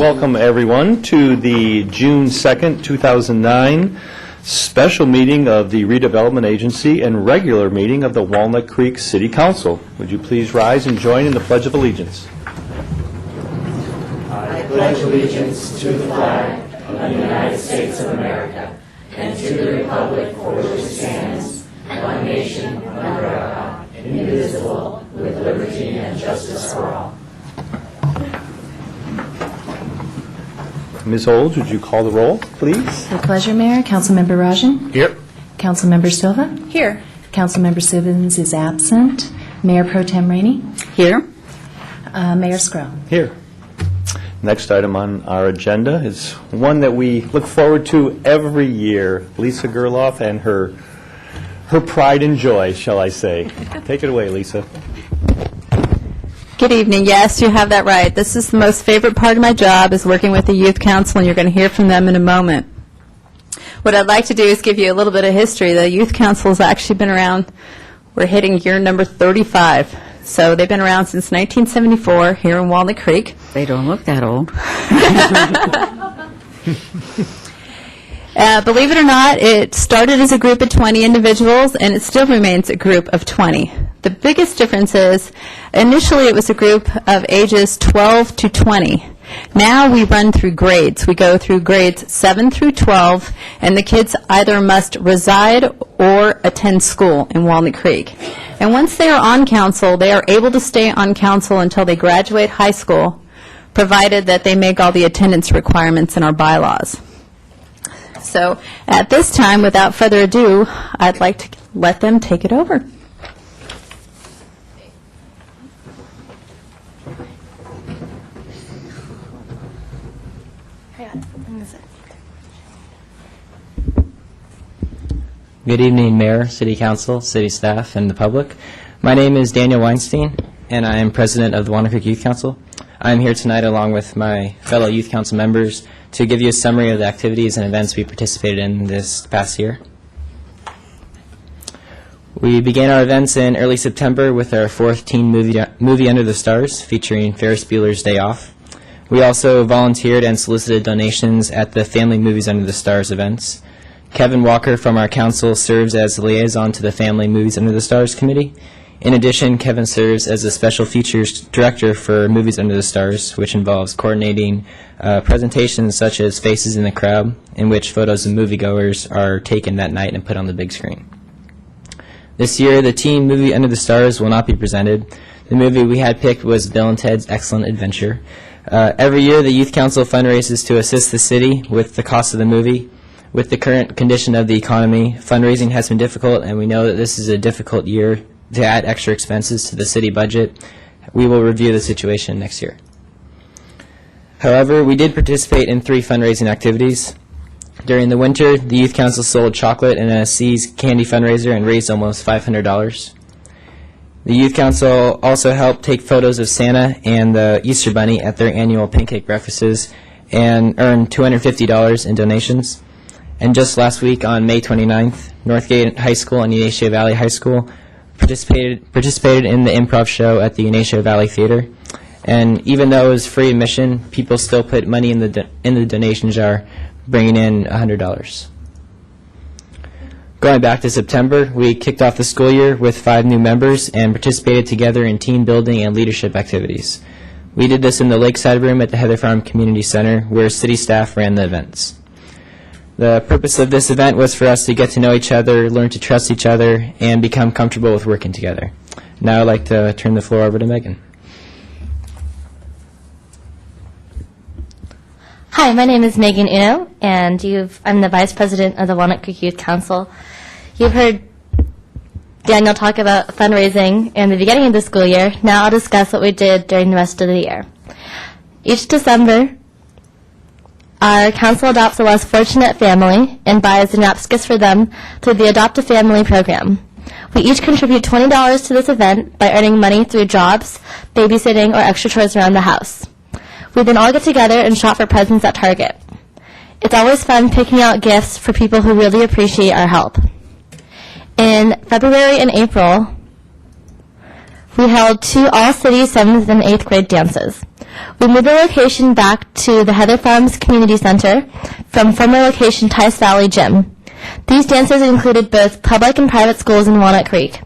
Welcome, everyone, to the June 2nd, 2009 special meeting of the Redevelopment Agency and regular meeting of the Walnut Creek City Council. Would you please rise and join in the Pledge of Allegiance? I pledge allegiance to the flag of the United States of America and to the republic for which it stands, one nation, under God, indivisible, with liberty and justice for all. Ms. Olds, would you call the roll, please? With pleasure, Mayor. Councilmember Rajan? Here. Councilmember Silva? Here. Councilmember Sibbins is absent. Mayor Pro Tem Rainey? Here. Mayor Skro? Here. Next item on our agenda is one that we look forward to every year. Lisa Gerloff and her pride and joy, shall I say. Take it away, Lisa. Good evening. Yes, you have that right. This is the most favorite part of my job, is working with the Youth Council, and you're going to hear from them in a moment. What I'd like to do is give you a little bit of history. The Youth Council has actually been around. We're hitting year number 35. So they've been around since 1974 here in Walnut Creek. They don't look that old. Believe it or not, it started as a group of 20 individuals, and it still remains a group of 20. The biggest difference is, initially it was a group of ages 12 to 20. Now we run through grades. We go through grades 7 through 12, and the kids either must reside or attend school in Walnut Creek. And once they are on council, they are able to stay on council until they graduate high school, provided that they make all the attendance requirements in our bylaws. So at this time, without further ado, I'd like to let them take it over. Good evening, Mayor, City Council, City staff, and the public. My name is Daniel Weinstein, and I am President of the Walnut Creek Youth Council. I am here tonight along with my fellow Youth Council members to give you a summary of the activities and events we participated in this past year. We began our events in early September with our fourth teen movie Under the Stars, featuring Ferris Bueller's Day Off. We also volunteered and solicited donations at the Family Movies Under the Stars events. Kevin Walker from our council serves as the liaison to the Family Movies Under the Stars committee. In addition, Kevin serves as a special features director for Movies Under the Stars, which involves coordinating presentations such as Faces in the Crowd, in which photos of moviegoers are taken that night and put on the big screen. This year, the teen movie Under the Stars will not be presented. The movie we had picked was Bill and Ted's Excellent Adventure. Every year, the Youth Council fundraises to assist the city with the cost of the movie. With the current condition of the economy, fundraising has been difficult, and we know that this is a difficult year to add extra expenses to the city budget. We will review the situation next year. However, we did participate in 3 fundraising activities. During the winter, the Youth Council sold chocolate in a C's candy fundraiser and raised almost $500. The Youth Council also helped take photos of Santa and the Easter Bunny at their annual pancake breakfasts and earned $250 in donations. And just last week, on May 29th, Northgate High School and Ignacio Valley High School participated in the improv show at the Ignacio Valley Theater. And even though it was free admission, people still put money in the donation jar, bringing in $100. Going back to September, we kicked off the school year with 5 new members and participated together in team building and leadership activities. We did this in the Lakeside Room at the Heather Farm Community Center, where city staff ran the events. The purpose of this event was for us to get to know each other, learn to trust each other, and become comfortable with working together. Now I'd like to turn the floor over to Megan. Hi, my name is Megan Uno, and I'm the Vice President of the Walnut Creek Youth Council. You've heard Daniel talk about fundraising in the beginning of the school year. Now I'll discuss what we did during the rest of the year. Each December, our council adopts a less fortunate family and buys and wraps gifts for them through the Adopt a Family program. We each contribute $20 to this event by earning money through jobs, babysitting, or extra chores around the house. We then all get together and shop for presents at Target. It's always fun picking out gifts for people who really appreciate our help. In February and April, we held 2 all-city 7th and 8th grade dances. We moved the location back to the Heather Farms Community Center from former location Tice Valley Gym. These dances included both public and private schools in Walnut Creek.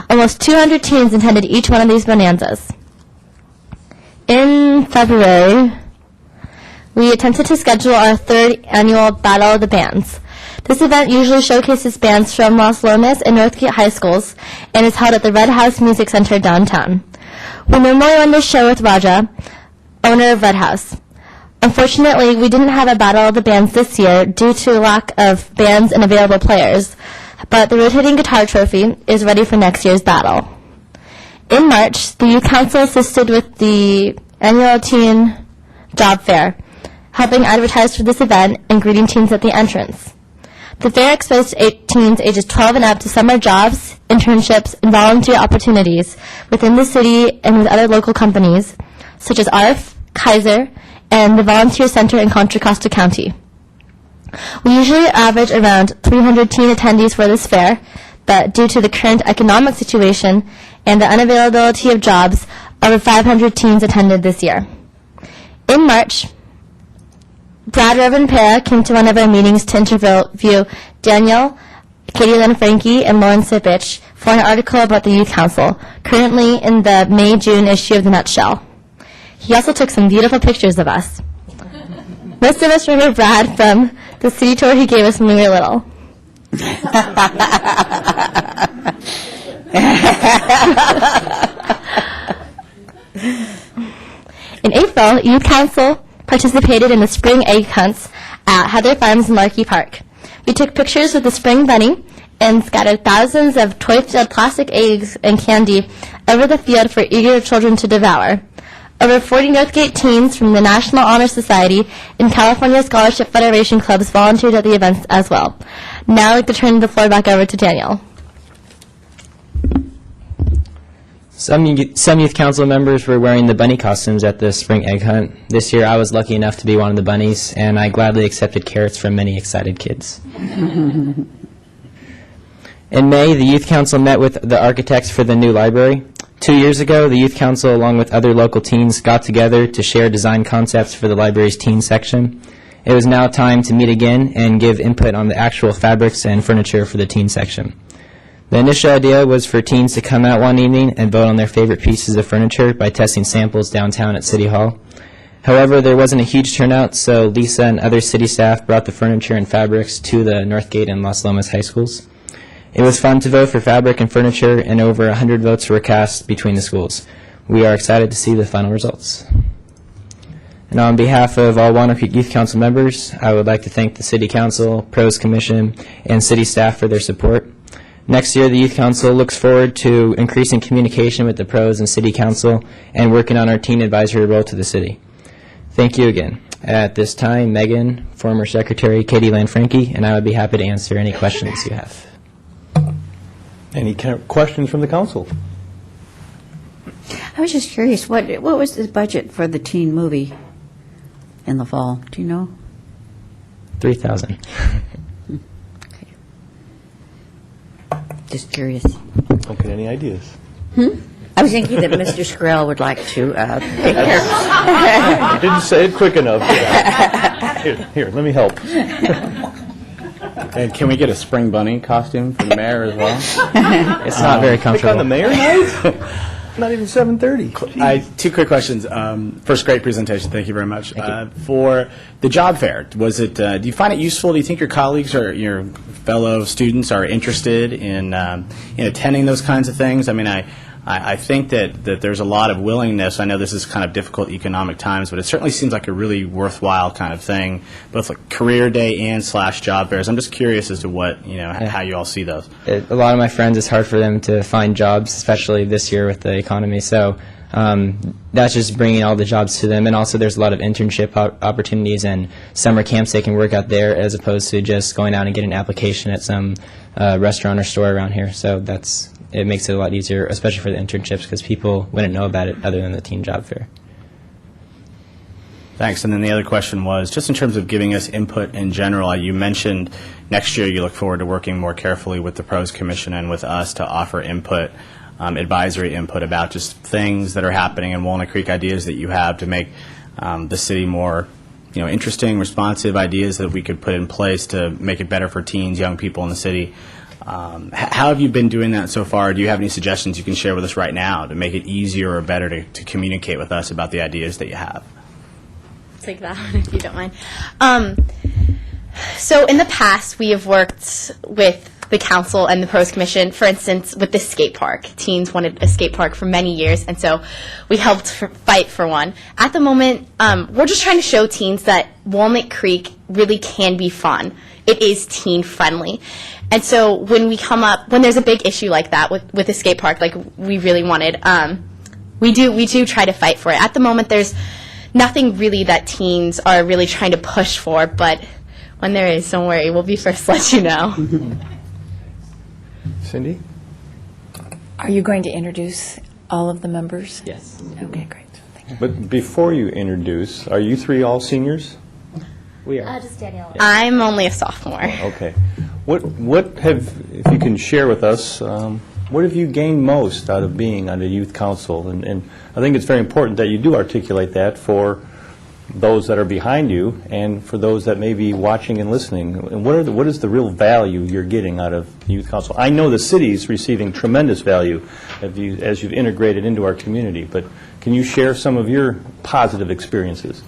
Almost 200 teens attended each one of these bonanzas. In February, we attempted to schedule our third annual Battle of the Bands. This event usually showcases bands from Las Lomas and Northgate High Schools and is held at the Red House Music Center downtown. We normally run this show with Raja, owner of Red House. Unfortunately, we didn't have a Battle of the Bands this year due to lack of bands and available players, but the rotating guitar trophy is ready for next year's battle. In March, the Youth Council assisted with the annual teen job fair, helping advertise for this event and greeting teens at the entrance. The fair exposed teens ages 12 and up to summer jobs, internships, and volunteer opportunities within the city and with other local companies, such as ARF, Kaiser, and the Volunteer Center in Contra Costa County. We usually average around 300 teen attendees for this fair, but due to the current economic situation and the unavailability of jobs, over 500 teens attended this year. In March, Brad Revan-Para came to one of our meetings to interview Daniel, Katie Lynn Frankie, and Lauren Sipich for an article about the Youth Council, currently in the May-June issue of the Nutshell. He also took some beautiful pictures of us. Most of us remember Brad from the city tour he gave us when we were little. In April, Youth Council participated in the spring egg hunts at Heather Farms Markey Park. We took pictures with the spring bunny and scattered thousands of toy-filled plastic eggs and candy over the field for eager children to devour. Over 40 Northgate teens from the National Honor Society and California Scholarship Federation clubs volunteered at the events as well. Now I'd like to turn the floor back over to Daniel. Some youth council members were wearing the bunny costumes at the spring egg hunt. This year I was lucky enough to be one of the bunnies, and I gladly accepted carrots from many excited kids. In May, the youth council met with the architects for the new library. 2 years ago, the youth council, along with other local teens, got together to share design concepts for the library's teen section. It was now time to meet again and give input on the actual fabrics and furniture for the teen section. The initial idea was for teens to come out one evening and vote on their favorite pieces of furniture by testing samples downtown at City Hall. However, there wasn't a huge turnout, so Lisa and other city staff brought the furniture and fabrics to the Northgate and Las Lomas high schools. It was fun to vote for fabric and furniture, and over 100 votes were cast between the schools. We are excited to see the final results. And on behalf of all Walnut Creek Youth Council members, I would like to thank the City Council, Pros Commission, and city staff for their support. Next year, the Youth Council looks forward to increasing communication with the Pros and City Council and working on our teen advisory role to the city. Thank you again. At this time, Megan, former Secretary Katie Lynn Frankie, and I would be happy to answer any questions you have. Any questions from the council? I was just curious, what was the budget for the teen movie in the fall? Do you know? $3,000. Just curious. Don't get any ideas. I was thinking that Mr. Skrell would like to take care You didn't say it quick enough. Here, let me help. And can we get a spring bunny costume for the mayor as well? It's not very Pick on the comfortable. mayor night? Not even 7:30. Two quick questions. First, great presentation. Thank you very much. For the job fair, was it? Do you find it useful? Do you think your colleagues or your fellow students are interested in attending those kinds of things? I mean, I think that there's a lot of willingness. I know this is kind of difficult economic times, but it certainly seems like a really worthwhile kind of thing, both like career day and / job fairs. I'm just curious as to what, how you all see those. A lot of my friends, it's hard for them to find jobs, especially this year with the economy. So that's just bringing all the jobs to them. And also there's a lot of internship opportunities and summer camps they can work out there as opposed to just going out and getting an application at some restaurant or store around here. So it makes it a lot easier, especially for the internships, because people wouldn't know about it other than the teen job fair. Thanks. And then the other question was, just in terms of giving us input in general, you mentioned next year you look forward to working more carefully with the Pros Commission and with us to offer input. advisory input about just things that are happening in Walnut Creek, ideas that you have to make the city more interesting, responsive, ideas that we could put in place to make it better for teens, young people in the city. How have you been doing that so far? Do you have any suggestions you can share with us right now to make it easier or better to communicate with us about the ideas that you have? Take that one if you don't mind. So in the past, we have worked with the council and the pros commission, for instance, with the skate park. Teens wanted a skate park for many years, and so we helped fight for one. At the moment, we're just trying to show teens that Walnut Creek really can be fun. It is teen friendly. And so when there's a big issue like that with a skate park, like we really wanted, we do try to fight for it. At the moment, there's nothing really that teens are really trying to push for, but when there is, don't worry, we'll be first to let you know. Cindy? Are you going to introduce all of the members? Yes. Okay, great. Thank you. But before you introduce, are you three all seniors? We are. Just Danielle. I'm only a sophomore. Okay. If you can share with us, what have you gained most out of being on the youth council? And I think it's very important that you do articulate that for those that are behind you and for those that may be watching and listening. And what is the real value you're getting out of the youth council? I know the city's receiving tremendous value as you've integrated into our community, but can you share some of your positive experiences?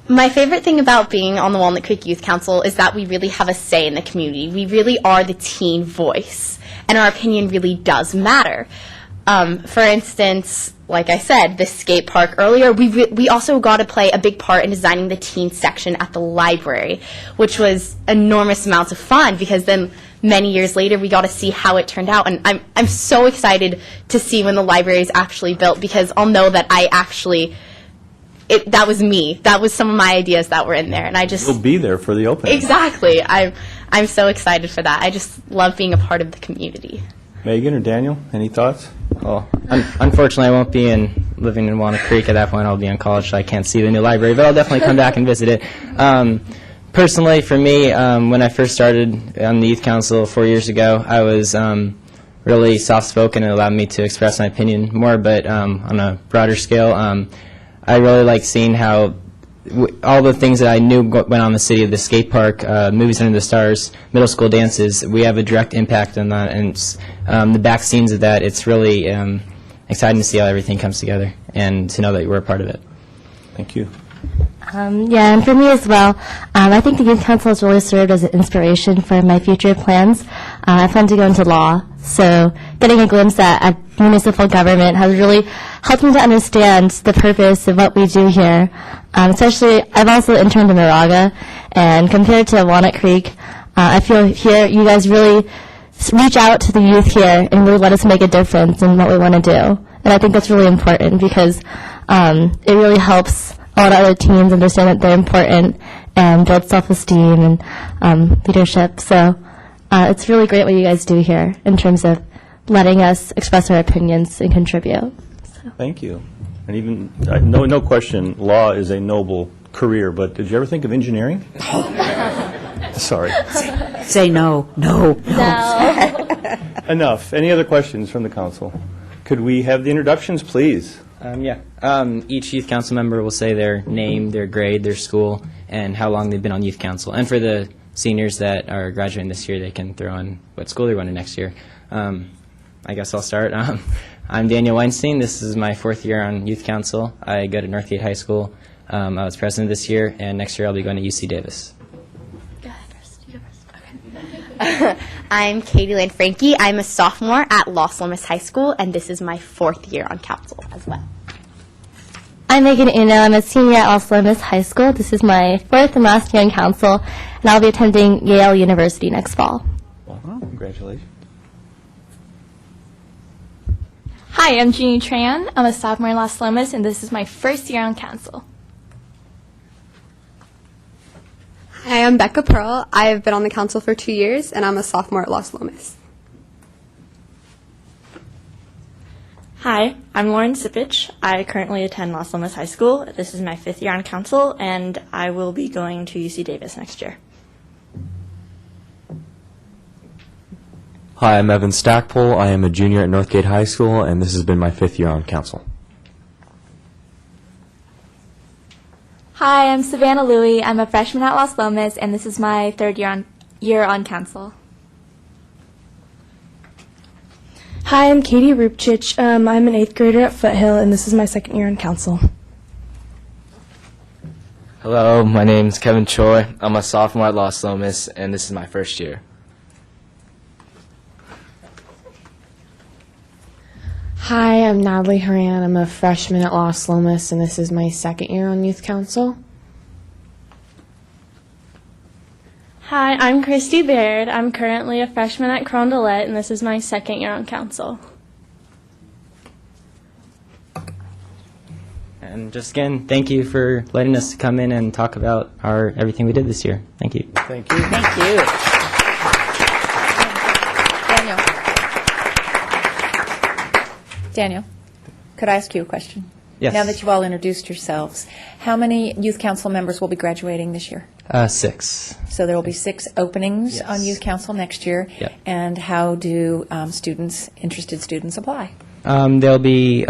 My favorite thing about being on the Walnut Creek Youth Council is that we really have a say in the community. We really are the teen voice, and our opinion really does matter. For instance, like I said, the skate park earlier, we also got to play a big part in designing the teen section at the library, which was enormous amounts of fun because then many years later we got to see how it turned out. And I'm so excited to see when the library is actually built because I'll know that that was me. That was some of my ideas that were in there, and I just You'll be there for the opening. Exactly. I'm so excited for that. I just love being a part of the community. Megan or Daniel, any thoughts? Well, unfortunately, I won't be living in Walnut Creek at that point. I'll be in college, so I can't see the new library, but I'll definitely come back and visit it. Personally, for me, when I first started on the youth council 4 years ago, I was really soft-spoken. It allowed me to express my opinion more, but on a broader scale, I really like seeing how all the things that I knew went on in the city, the skate park, movies under the stars, middle school dances, we have a direct impact on that, and it's, the back scenes of that, it's really exciting to see how everything comes together and to know that we're a part of it. Thank you. Yeah, and for me as well, I think the Youth Council has really served as an inspiration for my future plans. I plan to go into law, so getting a glimpse at municipal government has really helped me to understand the purpose of what we do here. Especially, I've also interned in Moraga, and compared to Walnut Creek, I feel here you guys really reach out to the youth here and really let us make a difference in what we want to do. And I think that's really important because it really helps a lot of other teens understand that they're important and build self-esteem and leadership. So it's really great what you guys do here in terms of letting us express our opinions and contribute. So. Thank you. And even, no question, law is a noble career, but did you ever think of engineering? Sorry. Say no. No. Enough. Any other questions from the council? Could we have the introductions, please? Each youth council member will say their name, their grade, their school, and how long they've been on youth council. And for the seniors that are graduating this year, they can throw in what school they're going to next year. I guess I'll start. I'm Daniel Weinstein. This is my 4th year on youth council. I go to Northgate High School. I was president this year, and next year I'll be going to UC Davis. Go ahead first. You go first. Okay. I'm Katie Lynn Frankie. I'm a sophomore at Los Lomas High School, and this is my 4th year on council as well. I'm Megan Uno. I'm a senior at Los Lomas High School. This is my 4th and last year in council, and I'll be attending Yale University next fall. Wow, congratulations. Hi, I'm Jeannie Tran. I'm a sophomore in Los Lomas, and this is my 1st year on council. Hi, I'm Becca Pearl. I have been on the council for 2 years, and I'm a sophomore at Los Lomas. Hi, I'm Lauren Sipich. I currently attend Los Lomas High School. This is my 5th year on council, and I will be going to UC Davis next year. Hi, I'm Evan Stackpole. I am a junior at Northgate High School, and this has been my 5th year on council. Hi, I'm Savannah Louie. I'm a freshman at Las Lomas, and this is my third year on council. Hi, I'm Katie Rupchich. I'm an 8th grader at Foothill, and this is my 2nd year on council. Hello, my name's Kevin Choi. I'm a sophomore at Las Lomas, and this is my 1st year. Hi, I'm Natalie Horan. I'm a freshman at Las Lomas, and this is my 2nd year on youth council. Hi, I'm Christy Baird. I'm currently a freshman at Carondelet, and this is my 2nd year on council. And just again, thank you for letting us come in and talk about everything we did this year. Thank you. Thank you. Thank you. Daniel, could I ask you a question? Yes. Now that you've all introduced yourselves, how many youth council members will be graduating this year? 6. So there will be 6 openings Yes. on youth council next year. Yep. And how do interested students apply? There'll be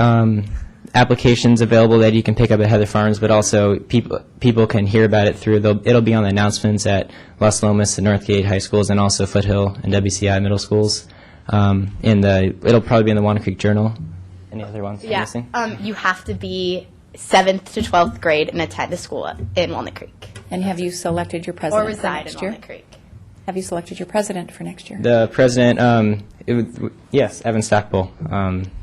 applications available that you can pick up at Heather Farms, but also people can hear about it it'll be on the announcements at Las Lomas and Northgate High Schools, and also Foothill and WCI middle schools. It'll probably be in the Walnut Creek Journal. Any other ones I'm missing? You have to be 7th to 12th grade and attend a school in Walnut Creek. And have you selected your Or president for reside next in year? Walnut Creek. Have you selected your president for next year? The president, yes, Evan Stackpole.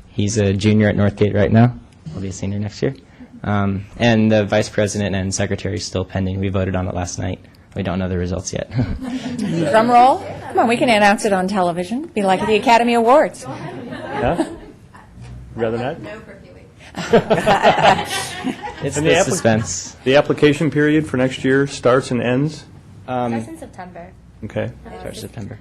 He's a junior at Northgate right now. He'll be a senior next year. And the vice president and secretary is still pending. We voted on it last night. We don't know the results yet. Drum roll. Come on, we can announce it on television. Be like the Academy Awards. Yeah? Rather not? No for a few weeks. It's the suspense. The application period for next year starts and ends? That's in September. Okay. Starts September.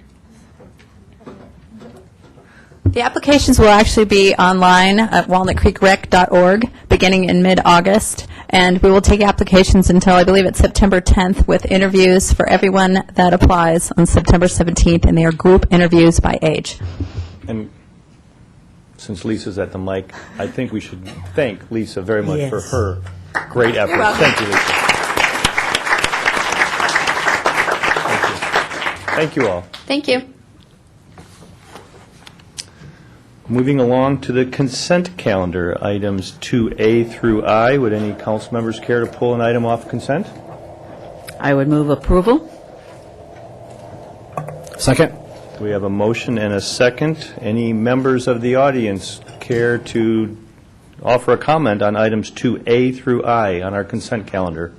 The applications will actually be online at walnutcreekrec.org beginning in mid-August, and we will take applications until, I believe, it's September 10th, with interviews for everyone that applies on September 17th, and they are group interviews by age. And since Lisa's at the mic, I think we should thank Lisa very much for her great effort. Thank you, Lisa. Thank you all. Thank you. Moving along to the consent calendar, items 2A through I. Would any council members care to pull an item off consent? I would move approval. Second. We have a motion and a second. Any members of the audience care to offer a comment on items 2A through I on our consent calendar?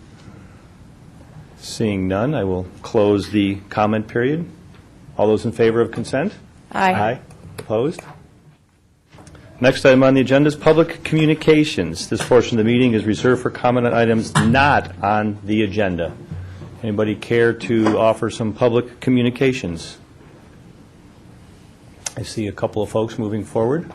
Seeing none, I will close the comment period. All those in favor of consent? Aye. Opposed? Next item on the agenda is public communications. This portion of the meeting is reserved for comment on items not on the agenda. Anybody care to offer some public communications? I see a couple of folks moving forward.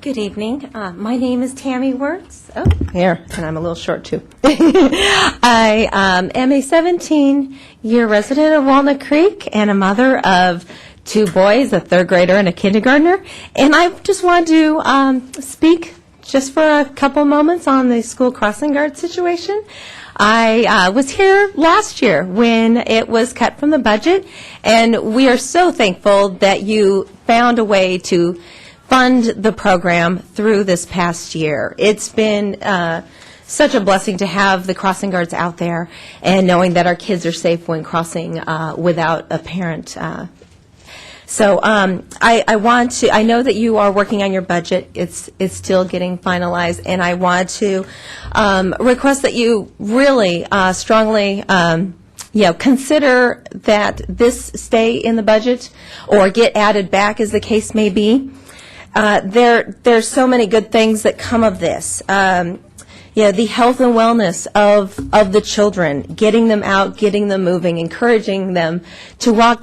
Good evening. My name is Tammy Wertz. Oh, here, and I'm a little short, too. I am a 17-year resident of Walnut Creek and a mother of 2 boys, a 3rd grader and a kindergartner. And I just wanted to speak just for a couple moments on the school crossing guard situation. I was here last year when it was cut from the budget, and we are so thankful that you found a way to fund the program through this past year. It's been such a blessing to have the crossing guards out there and knowing that our kids are safe when crossing without a parent. So I know that you are working on your budget. It's still getting finalized, and I want to request that you really strongly consider that this stay in the budget or get added back, as the case may be. There's so many good things that come of this. The health and wellness of the children, getting them out, getting them moving, encouraging them to walk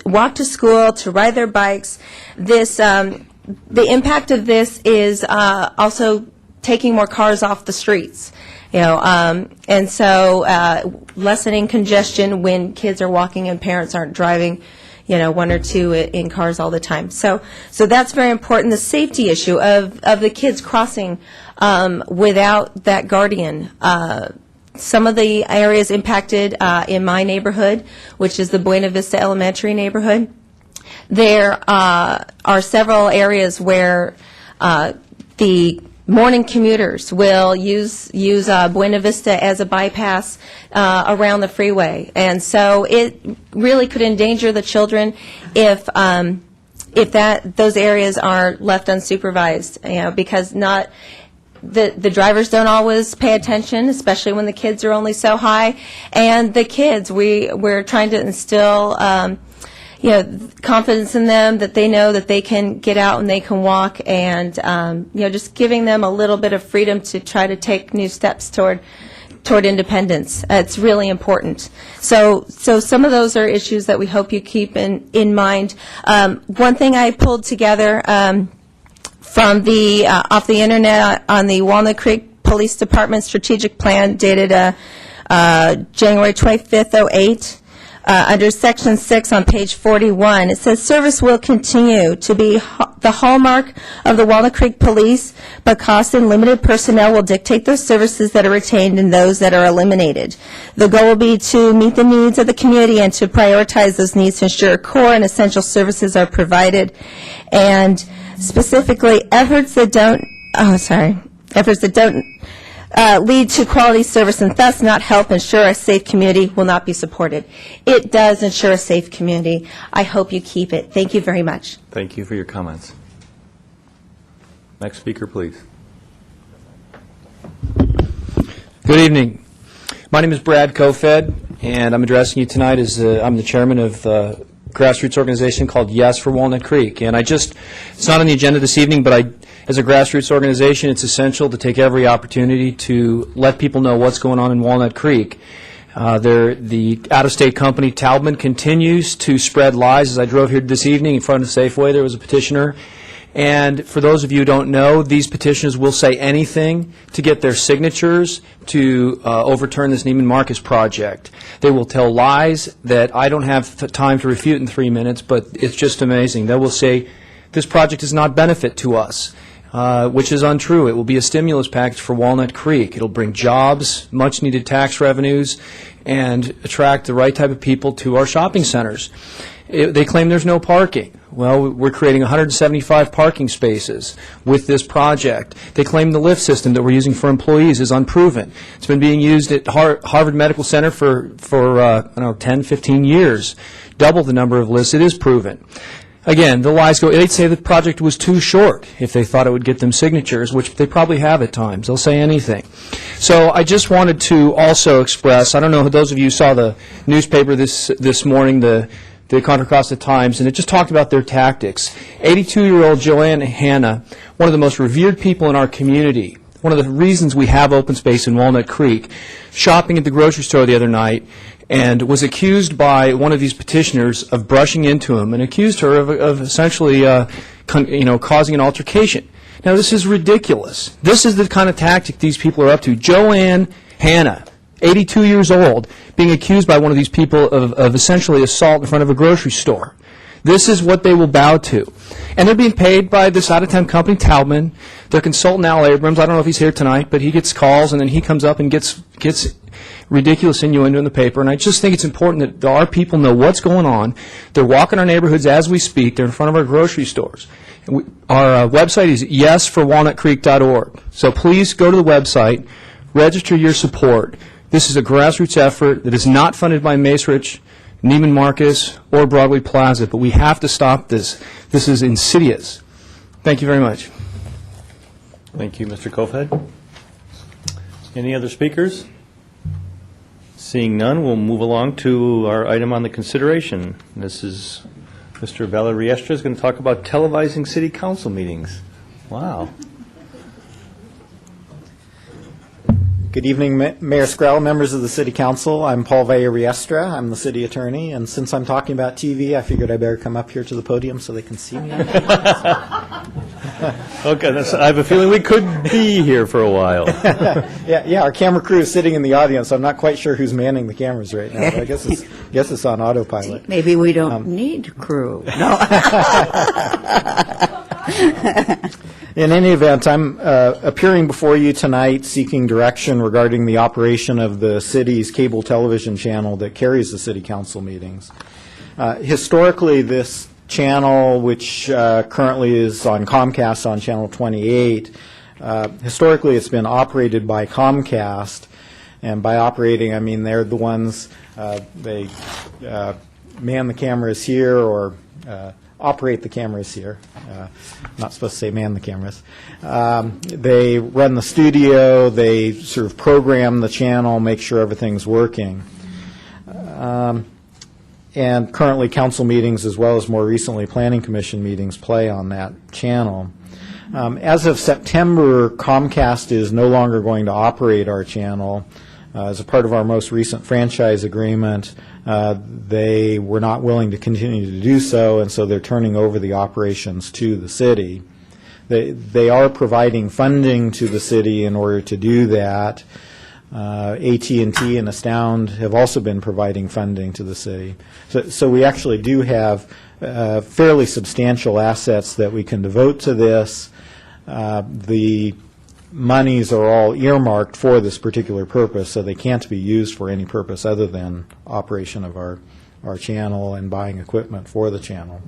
walk to school, to ride their bikes. This, the impact of this is also taking more cars off the streets. And so lessening congestion when kids are walking and parents aren't driving, one or two in cars all the time. So that's very important. The safety issue of the kids crossing without that guardian. Some of the areas impacted in my neighborhood, which is the Buena Vista Elementary neighborhood, there are several areas where the morning commuters will use Buena Vista as a bypass around the freeway, and so it really could endanger the children if those areas are left unsupervised. Because the drivers don't always pay attention, especially when the kids are only so high, and the kids we're trying to instill confidence in them, that they know that they can get out and they can walk, and just giving them a little bit of freedom to try to take new steps toward independence. It's really important. So some of those are issues that we hope you keep in mind. One thing I pulled together from the off the internet on the Walnut Creek Police Department strategic plan dated January 25th, 2008. Under Section 6 on page 41, it says, service will continue to be the hallmark of the Walnut Creek Police, but cost and limited personnel will dictate those services that are retained and those that are eliminated. The goal will be to meet the needs of the community and to prioritize those needs to ensure core and essential services are provided, and specifically efforts that don't lead to quality service and thus not help ensure a safe community will not be supported. It does ensure a safe community. I hope you keep it. Thank you very much. Thank you for your comments. Next speaker, please. Good evening. My name is Brad Kofed, and I'm addressing you tonight as I'm the chairman of a grassroots organization called Yes for Walnut Creek. And it's not on the agenda this evening, but as a grassroots organization, it's essential to take every opportunity to let people know what's going on in Walnut Creek. The out-of-state company, Taubman, continues to spread lies. As I drove here this evening in front of Safeway, there was a petitioner. And for those of you who don't know, these petitioners will say anything to get their signatures to overturn this Neiman Marcus project. They will tell lies that I don't have time to refute in 3 minutes, but it's just amazing. They will say, this project does not benefit to us. Which is untrue. It will be a stimulus package for Walnut Creek. It'll bring jobs, much-needed tax revenues, and attract the right type of people to our shopping centers. They claim there's no parking. Well, we're creating 175 parking spaces with this project. They claim the lift system that we're using for employees is unproven. It's been being used at Harvard Medical Center for 10, 15 years. Double the number of lifts. It is proven. Again, the lies go, they'd say the project was too short if they thought it would get them signatures, which they probably have at times. They'll say anything. So I just wanted to also express, I don't know if those of you saw the newspaper this morning, the Contra Costa Times, and it just talked about their tactics. 82-year-old Joanne Hanna, one of the most revered people in our community, one of the reasons we have open space in Walnut Creek, shopping at the grocery store the other night, and was accused by one of these petitioners of brushing into him and accused her of essentially causing an altercation. Now, this is ridiculous. This is the kind of tactic these people are up to. Joanne Hanna, 82 years old, being accused by one of these people of essentially assault in front of a grocery store. This is what they will bow to. And they're being paid by this out-of-town company, Taubman. Their consultant, Al Abrams, I don't know if he's here tonight, but he gets calls, and then he comes up and gets ridiculous innuendo in the paper. And I just think it's important that our people know what's going on. They're walking our neighborhoods as we speak. They're in front of our grocery stores. Our website is yesforwalnutcreek.org. So please go to the website, register your support. This is a grassroots effort that is not funded by Macerich, Neiman Marcus, or Broadway Plaza, but we have to stop this. This is insidious. Thank you very much. Thank you, Mr. Kofed. Any other speakers? Seeing none, we'll move along to our item on the consideration. This is Mr. Valeriestra is going to talk about televising city council meetings. Wow. Good evening, Mayor Skrell, members of the City Council. I'm Paul Vallariestra. I'm the city attorney, and since I'm talking about TV, I figured I better come up here to the podium so they can see me. Okay, I have a feeling we could be here for a while. Yeah, our camera crew is sitting in the audience. I'm not quite sure who's manning the cameras right now, but I guess it's on autopilot. Maybe we don't need crew. No. In any event, I'm appearing before you tonight seeking direction regarding the operation of the city's cable television channel that carries the city council meetings. Historically, this channel, which currently is on Comcast on channel 28, historically it's been operated by Comcast, and by operating I mean they're the ones, they man the cameras here or operate the cameras here. Not supposed to say man the cameras. They run the studio, they sort of program the channel, make sure everything's working. And currently council meetings as well as more recently planning commission meetings play on that channel. As of September, Comcast is no longer going to operate our channel. As a part of our most recent franchise agreement, they were not willing to continue to do so, and so they're turning over the operations to the city. They are providing funding to the city in order to do that. AT&T and Astound have also been providing funding to the city. So we actually do have fairly substantial assets that we can devote to this. The monies are all earmarked for this particular purpose, so they can't be used for any purpose other than operation of our channel and buying equipment for the channel.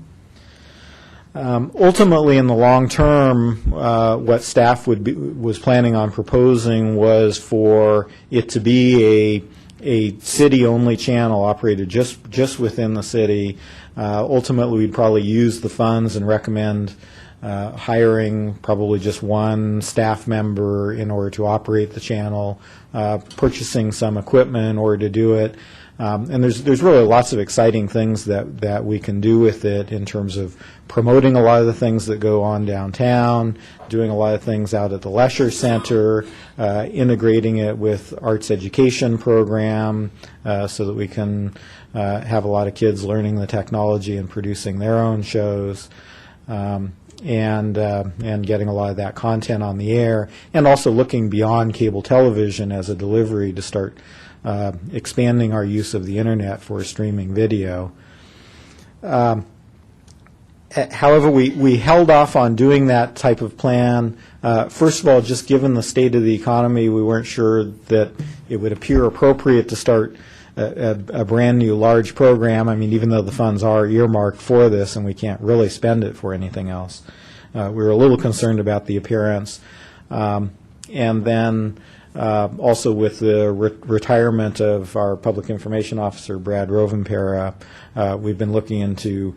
Ultimately, in the long term, what staff was planning on proposing was for it to be a city-only channel operated just within the city. Ultimately, we'd probably use the funds and recommend hiring probably just one staff member in order to operate the channel, purchasing some equipment in order to do it. And there's really lots of exciting things that we can do with it in terms of promoting a lot of the things that go on downtown, doing a lot of things out at the leisure center, integrating it with arts education program so that we can have a lot of kids learning the technology and producing their own shows. And getting a lot of that content on the air, and also looking beyond cable television as a delivery to start expanding our use of the internet for streaming video. However, we held off on doing that type of plan. First of all, just given the state of the economy, we weren't sure that it would appear appropriate to start a brand new large program. I mean, even though the funds are earmarked for this and we can't really spend it for anything else. We were a little concerned about the appearance. And then also with the retirement of our public information officer, Brad Rovenpera, we've been looking into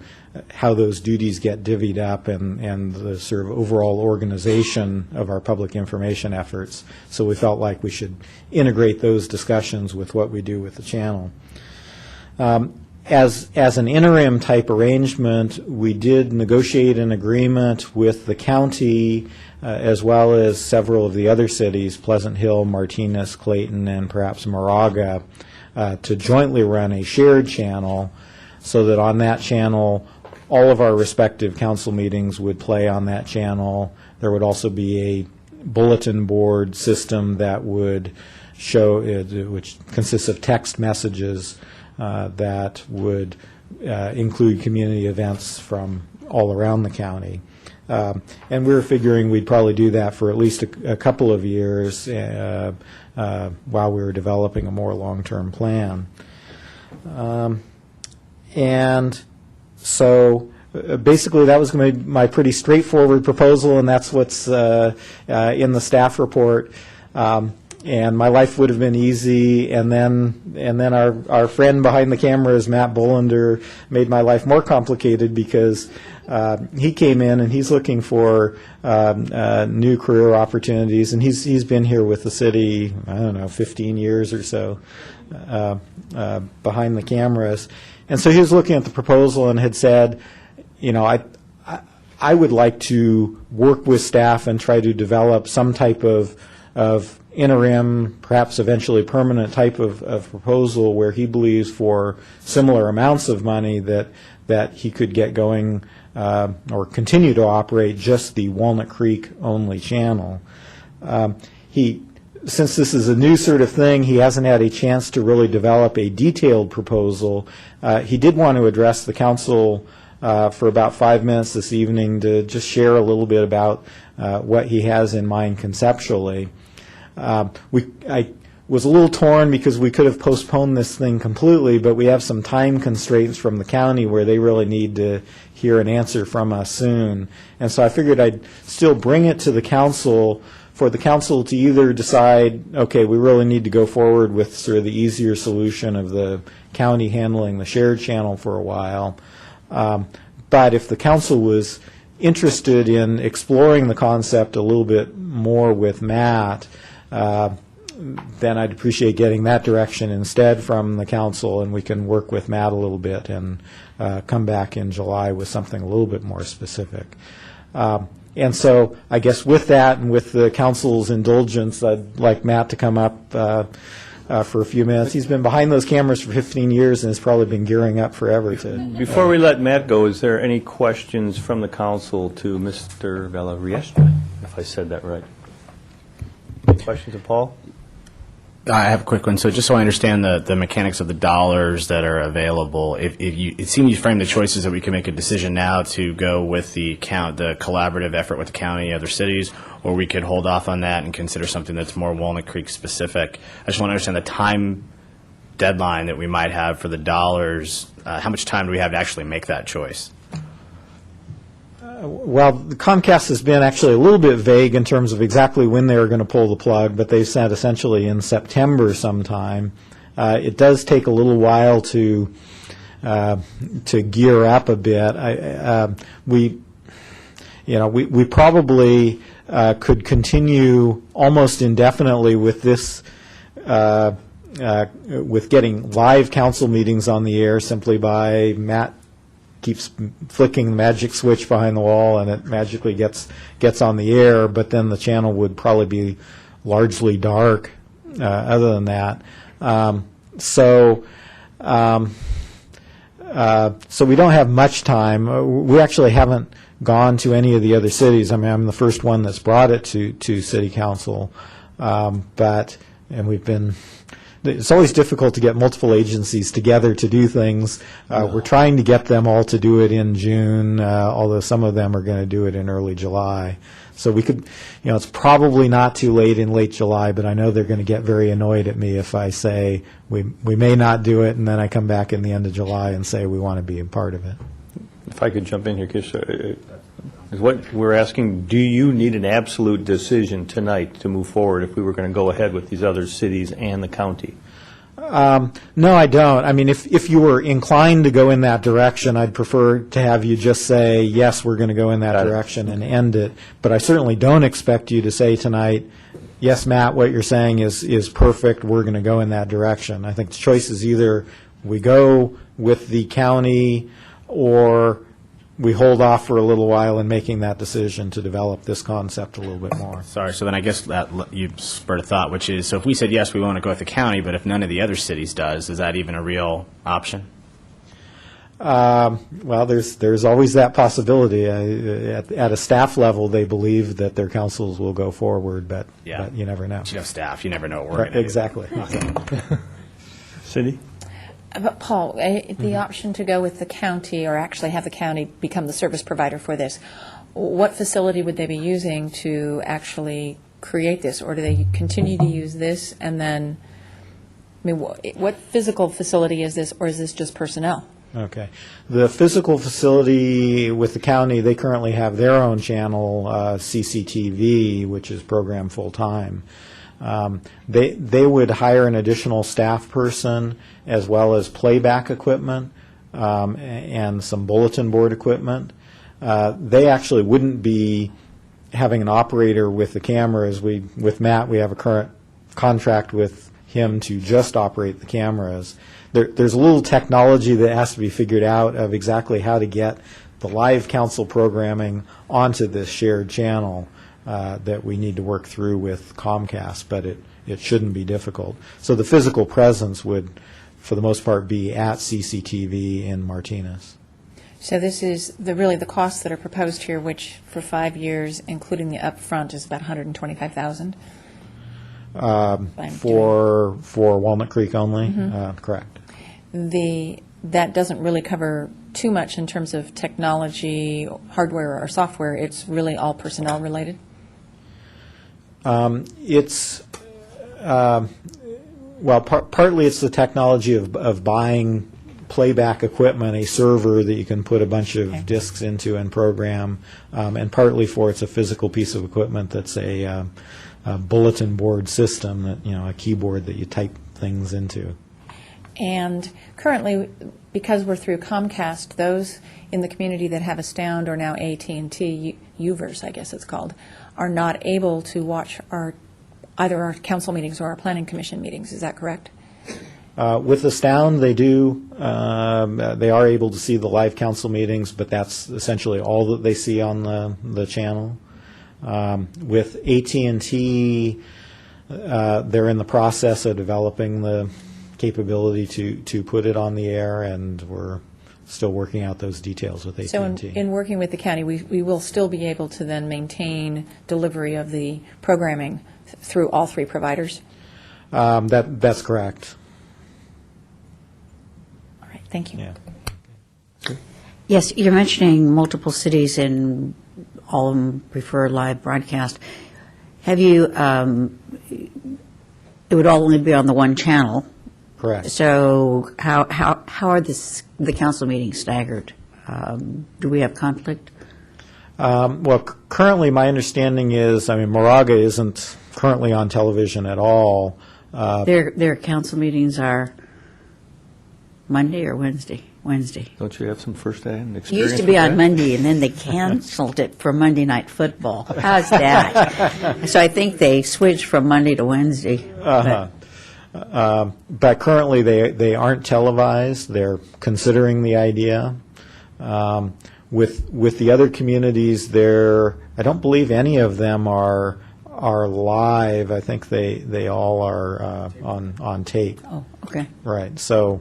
how those duties get divvied up and the sort of overall organization of our public information efforts. So we felt like we should integrate those discussions with what we do with the channel. As an interim type arrangement, we did negotiate an agreement with the county as well as several of the other cities, Pleasant Hill, Martinez, Clayton, and perhaps Moraga, to jointly run a shared channel so that on that channel all of our respective council meetings would play on that channel. There would also be a bulletin board system that would show, which consists of text messages that would include community events from all around the county. And we were figuring we'd probably do that for at least a couple of years while we were developing a more long-term plan. And so basically that was going to be my pretty straightforward proposal, and that's what's in the staff report. And my life would have been easy, and then our friend behind the camera is Matt Bullender, made my life more complicated because he came in and he's looking for new career opportunities, and he's been here with the city, I don't know, 15 years or so behind the cameras. And so he was looking at the proposal and had said, you know, I would like to work with staff and try to develop some type of of interim, perhaps eventually permanent type of proposal where he believes for similar amounts of money that he could get going or continue to operate just the Walnut Creek only channel. Since this is a new sort of thing, he hasn't had a chance to really develop a detailed proposal. He did want to address the council for about 5 minutes this evening to just share a little bit about what he has in mind conceptually. I was a little torn because we could have postponed this thing completely, but we have some time constraints from the county where they really need to hear an answer from us soon. And so I figured I'd still bring it to the council for the council to either decide, okay, we really need to go forward with sort of the easier solution of the county handling the shared channel for a while. But if the council was interested in exploring the concept a little bit more with Matt, then I'd appreciate getting that direction instead from the council, and we can work with Matt a little bit and come back in July with something a little bit more specific. And so I guess with that and with the council's indulgence, I'd like Matt to come up for a few minutes. He's been behind those cameras for 15 years and has probably been gearing up forever to... Before we let Matt go, is there any questions from the council to Mr. Villarreal, if I said that right? Any questions of Paul? I have a quick one. So just so I understand the mechanics of the dollars that are available, it seems you framed the choices that we can make a decision now to go with the collaborative effort with the county, other cities, or we could hold off on that and consider something that's more Walnut Creek specific. I just want to understand the time deadline that we might have for the dollars. How much time do we have to actually make that choice? Well, Comcast has been actually a little bit vague in terms of exactly when they were going to pull the plug, but they've said essentially in September sometime. It does take a little while to gear up a bit. We probably could continue almost indefinitely with this, with getting live council meetings on the air simply by Matt keeps flicking the magic switch behind the wall and it magically gets on the air, but then the channel would probably be largely dark other than that. So we don't have much time. We actually haven't gone to any of the other cities. I mean, I'm the first one that's brought it to City Council, and we've been... It's always difficult to get multiple agencies together to do things. We're trying to get them all to do it in June, although some of them are going to do it in early July. So we could, it's probably not too late in late July, but I know they're going to get very annoyed at me if I say we may not do it, and then I come back in the end of July and say we want to be a part of it. If I could jump in here, Kish, what we're asking, do you need an absolute decision tonight to move forward if we were going to go ahead with these other cities and the county? No, I don't. I mean, if you were inclined to go in that direction, I'd prefer to have you just say, yes, we're going to go in that direction and end it. But I certainly don't expect you to say tonight, yes, Matt, what you're saying is perfect, we're going to go in that direction. I think the choice is either we go with the county or we hold off for a little while in making that decision to develop this concept a little bit more. Sorry, so then I guess that you spurred a thought, which is, so if we said, yes, we want to go with the county, but if none of the other cities does, is that even a real option? Well, there's always that possibility. At a staff level, they believe that their councils will go forward, but you never know. You have staff. You never know what we're going to do. Exactly. Cindy? But Paul, the option to go with the county or actually have the county become the service provider for this, what facility would they be using to actually create this? Or do they continue to use this and then, I mean, what physical facility is this, or is this just personnel? Okay. The physical facility with the county, they currently have their own channel, CCTV, which is programmed full-time. They would hire an additional staff person as well as playback equipment and some bulletin board equipment. They actually wouldn't be having an operator with the cameras. With Matt, we have a current contract with him to just operate the cameras. There's a little technology that has to be figured out of exactly how to get the live council programming onto this shared channel. that we need to work through with Comcast, but it shouldn't be difficult. So the physical presence would, for the most part, be at CCTV in Martinez. So this is really the costs that are proposed here, which for 5 years, including the upfront, is about $125,000. For Walnut Creek only, correct. That doesn't really cover too much in terms of technology, hardware or software. It's really all personnel related. It's partly it's the technology of buying playback equipment, a server that you can put a bunch of discs into and program, and partly it's a physical piece of equipment that's a bulletin board system, that a keyboard that you type things into. And currently, because we're through Comcast, those in the community that have Astound or now AT&T, Uverse, I guess it's called, are not able to watch either our council meetings or our planning commission meetings. Is that correct? With Astound, they do. They are able to see the live council meetings, but that's essentially all that they see on the channel. With AT&T, they're in the process of developing the capability to put it on the air, and we're still working out those details with AT&T. So in working with the county, we will still be able to then maintain delivery of the programming through all three providers? That's correct. All right, thank you. Yeah. Yes, you're mentioning multiple cities and all of them prefer live broadcast. Have you, it would all only be on the one channel. Correct. So how are the council meetings staggered? Do we have conflict? Currently my understanding is, Moraga isn't currently on television at all. Their council meetings are Monday or Wednesday? Wednesday. Don't you have some first-hand experience? It used to be on Monday, and then they canceled it for Monday Night Football. How's that? So I think they switched from Monday to Wednesday. But currently they aren't televised. They're considering the idea. With the other communities, I don't believe any of them are live. I think they all are on tape. Oh, okay. Right. So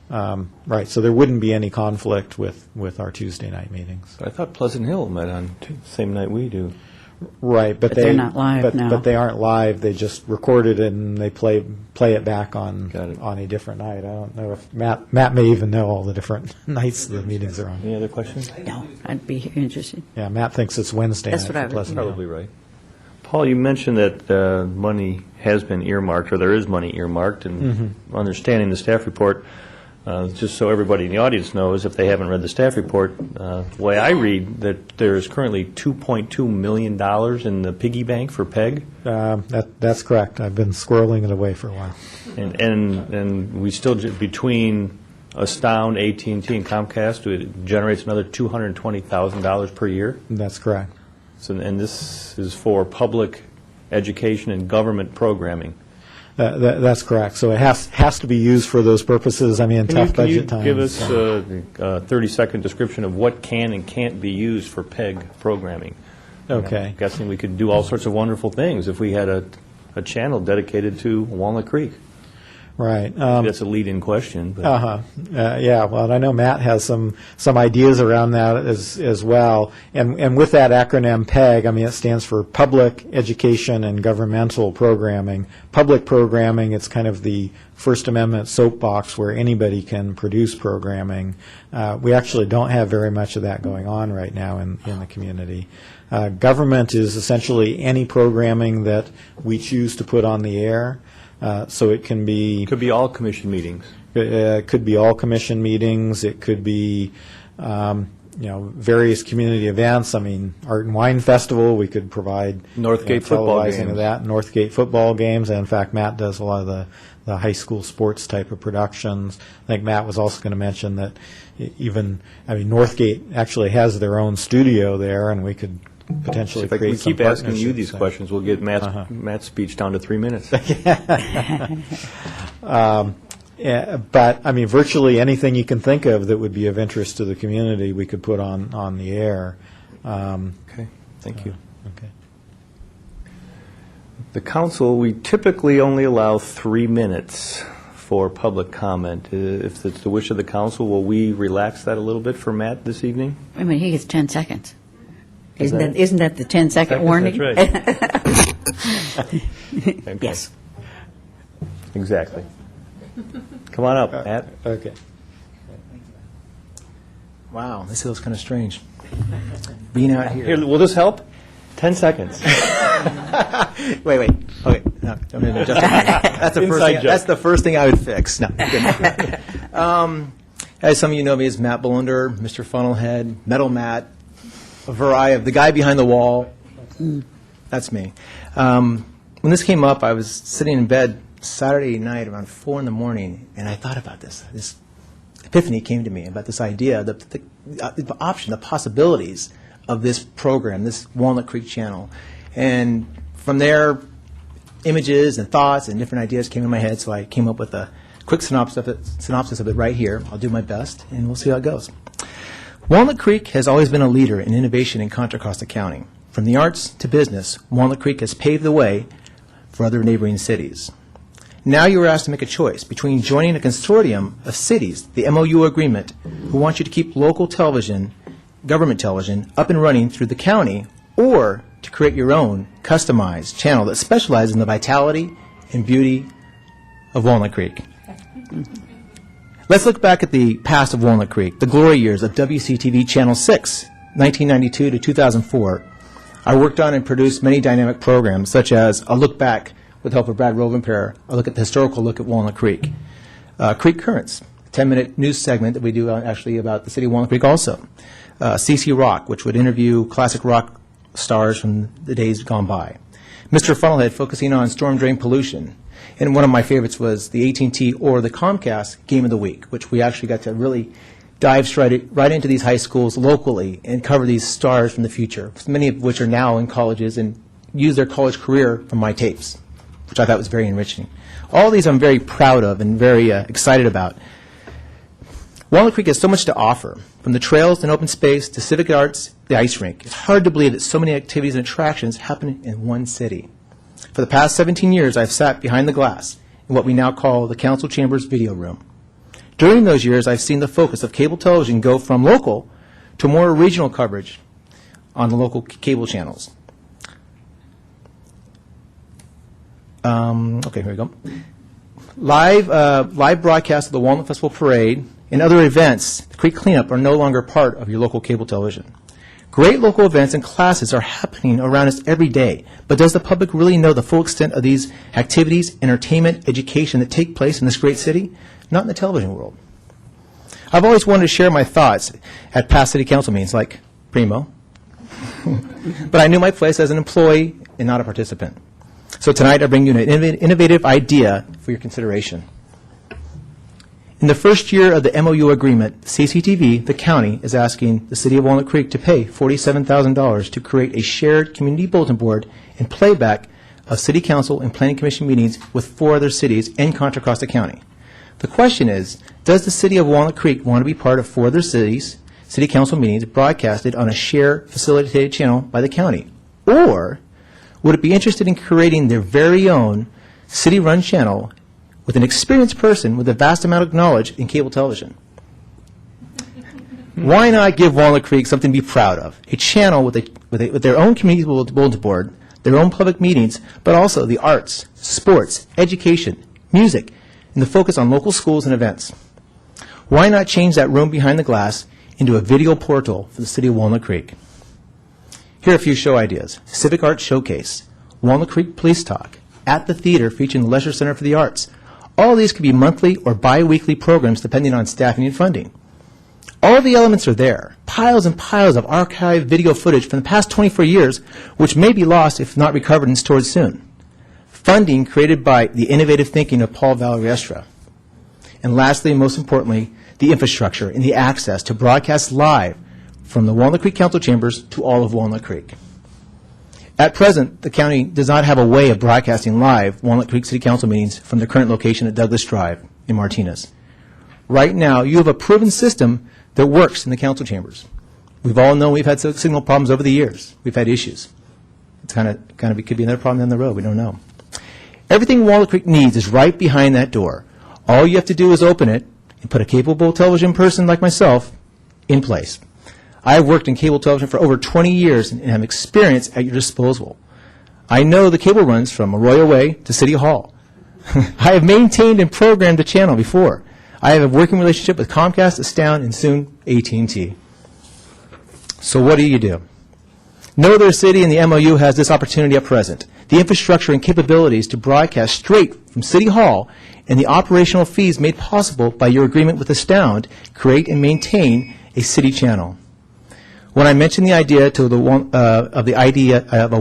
so there wouldn't be any conflict with our Tuesday night meetings. I thought Pleasant Hill met on the same night we do. Right, but they're not live now. But they aren't live. They just record it and they play it back on a different night. I don't know if Matt may even know all the different nights the meetings are on. Any other questions? No, I'd be interested. Yeah, Matt thinks it's Wednesday. That's night what I for would Pleasant Hill. Probably right. Paul, you mentioned that money has been earmarked, or there is money earmarked, and understanding the staff report, just so everybody in the audience knows, if they haven't read the staff report, the way I read that there is currently $2.2 million in the piggy bank for PEG. That's correct. I've been squirreling it away for a while. And we still, between Astound, AT&T, and Comcast, it generates another $220,000 per year. That's correct. So, and this is for public education and government programming. That's correct. So it has to be used for those purposes. In tough budget times. Can you give us a 30-second description of what can and can't be used for PEG programming? Okay. I'm guessing we could do all sorts of wonderful things if we had a channel dedicated to Walnut Creek. Right. That's a lead-in question. But. Yeah. Well, I know Matt has some ideas around that as well. And with that acronym PEG, it stands for Public Education and Governmental Programming. Public programming, it's kind of the First Amendment soapbox where anybody can produce programming. We actually don't have very much of that going on right now in the community. Government is essentially any programming that we choose to put on the air. So it can be... Could be all commission meetings. Could be all commission meetings. It could be, various community events. Art and Wine Festival, we could provide... Northgate football games. Of that. Northgate football games. And in fact, Matt does a lot of the high school sports type of productions. I think Matt was also going to mention that Northgate actually has their own studio there, and we could potentially create some we keep asking you these partnerships. questions, we'll get Matt's speech down to 3 minutes. But virtually anything you can think of that would be of interest to the community, we could put on the air. Okay, thank you. Okay. The council, we typically only allow 3 minutes for public comment. If it's the wish of the council, will we relax that a little bit for Matt this evening? I mean, he gets 10 seconds. Is Isn't that the 10-second warning? That's right. Okay. Yes. Exactly. Come on up, Matt. Okay. Wow, this feels kind of strange. Being out here. Here, will this help? 10 seconds. Wait. Okay. No, that's the first Inside thing. joke. That's the first thing I would fix. No. As some of you know me as Matt Bolunder, Mr. Funnelhead, Metal Matt, a variety of the guy behind the wall. That's me. When this came up, I was sitting in bed Saturday night around 4 in the morning, and I thought about this. This epiphany came to me about this idea, the option, the possibilities of this program, this Walnut Creek channel. And from there, images and thoughts and different ideas came in my head, so I came up with a quick synopsis of it right here. I'll do my best, and we'll see how it goes. Walnut Creek has always been a leader in innovation in Contra Costa County. From the arts to business, Walnut Creek has paved the way for other neighboring cities. Now you are asked to make a choice between joining a consortium of cities, the MOU agreement, who want you to keep local television, government television, up and running through the county, or to create your own customized channel that specializes in the vitality and beauty of Walnut Creek. Let's look back at the past of Walnut Creek, the glory years of WCTV Channel 6, 1992 to 2004. I worked on and produced many dynamic programs, such as A Look Back with the help of Brad Rovenpair, a look at the historical look at Walnut Creek. Creek Currents, a 10-minute news segment that we do actually about the city of Walnut Creek also. CC Rock, which would interview classic rock stars from the days gone by. Mr. Funnelhead, focusing on storm drain pollution. And one of my favorites was the AT&T or the Comcast Game of the Week, which we actually got to really dive right into these high schools locally and cover these stars from the future, many of which are now in colleges and use their college career from my tapes, which I thought was very enriching. All these I'm very proud of and very excited about. Walnut Creek has so much to offer, from the trails and open space to civic arts, the ice rink. It's hard to believe that so many activities and attractions happen in one city. For the past 17 years, I've sat behind the glass in what we now call the council chamber's video room. During those years, I've seen the focus of cable television go from local to more regional coverage on the local cable channels. Okay, here we go. Live broadcasts of the Walnut Festival Parade and other events, the Creek Cleanup, are no longer part of your local cable television. Great local events and classes are happening around us every day, but does the public really know the full extent of these activities, entertainment, education that take place in this great city? Not in the television world. I've always wanted to share my thoughts at past city council meetings, like Primo, but I knew my place as an employee and not a participant. So tonight I bring you an innovative idea for your consideration. In the first year of the MOU agreement, CCTV, the county, is asking the city of Walnut Creek to pay $47,000 to create a shared community bulletin board and playback of city council and planning commission meetings with 4 other cities in Contra Costa County. The question is, does the city of Walnut Creek want to be part of 4 other cities' city council meetings broadcasted on a shared facilitated channel by the county? Or would it be interested in creating their very own city-run channel with an experienced person with a vast amount of knowledge in cable television? Why not give Walnut Creek something to be proud of? A channel with their own community bulletin board, their own public meetings, but also the arts, sports, education, music, and the focus on local schools and events. Why not change that room behind the glass into a video portal for the city of Walnut Creek? Here are a few show ideas. Civic Arts Showcase, Walnut Creek Police Talk, At the Theater featuring the Leisure Center for the Arts. All these could be monthly or bi-weekly programs depending on staffing and funding. All the elements are there, piles and piles of archived video footage from the past 24 years, which may be lost if not recovered and stored soon. Funding created by the innovative thinking of Paul Valeriestra. And lastly, and most importantly, the infrastructure and the access to broadcast live from the Walnut Creek Council chambers to all of Walnut Creek. At present, the county does not have a way of broadcasting live Walnut Creek City Council meetings from their current location at Douglas Drive in Martinez. Right now, you have a proven system that works in the council chambers. We've all known we've had signal problems over the years. We've had issues. It's kind of could be another problem down the road. We don't know. Everything Walnut Creek needs is right behind that door. All you have to do is open it and put a capable television person like myself in place. I have worked in cable television for over 20 years and have experience at your disposal. I know the cable runs from Arroyo Way to City Hall. I have maintained and programmed the channel before. I have a working relationship with Comcast, Astound, and soon AT&T. So what do? No other city in the MOU has this opportunity at present. The infrastructure and capabilities to broadcast straight from City Hall and the operational fees made possible by your agreement with Astound create and maintain a city channel. When I mentioned the idea of a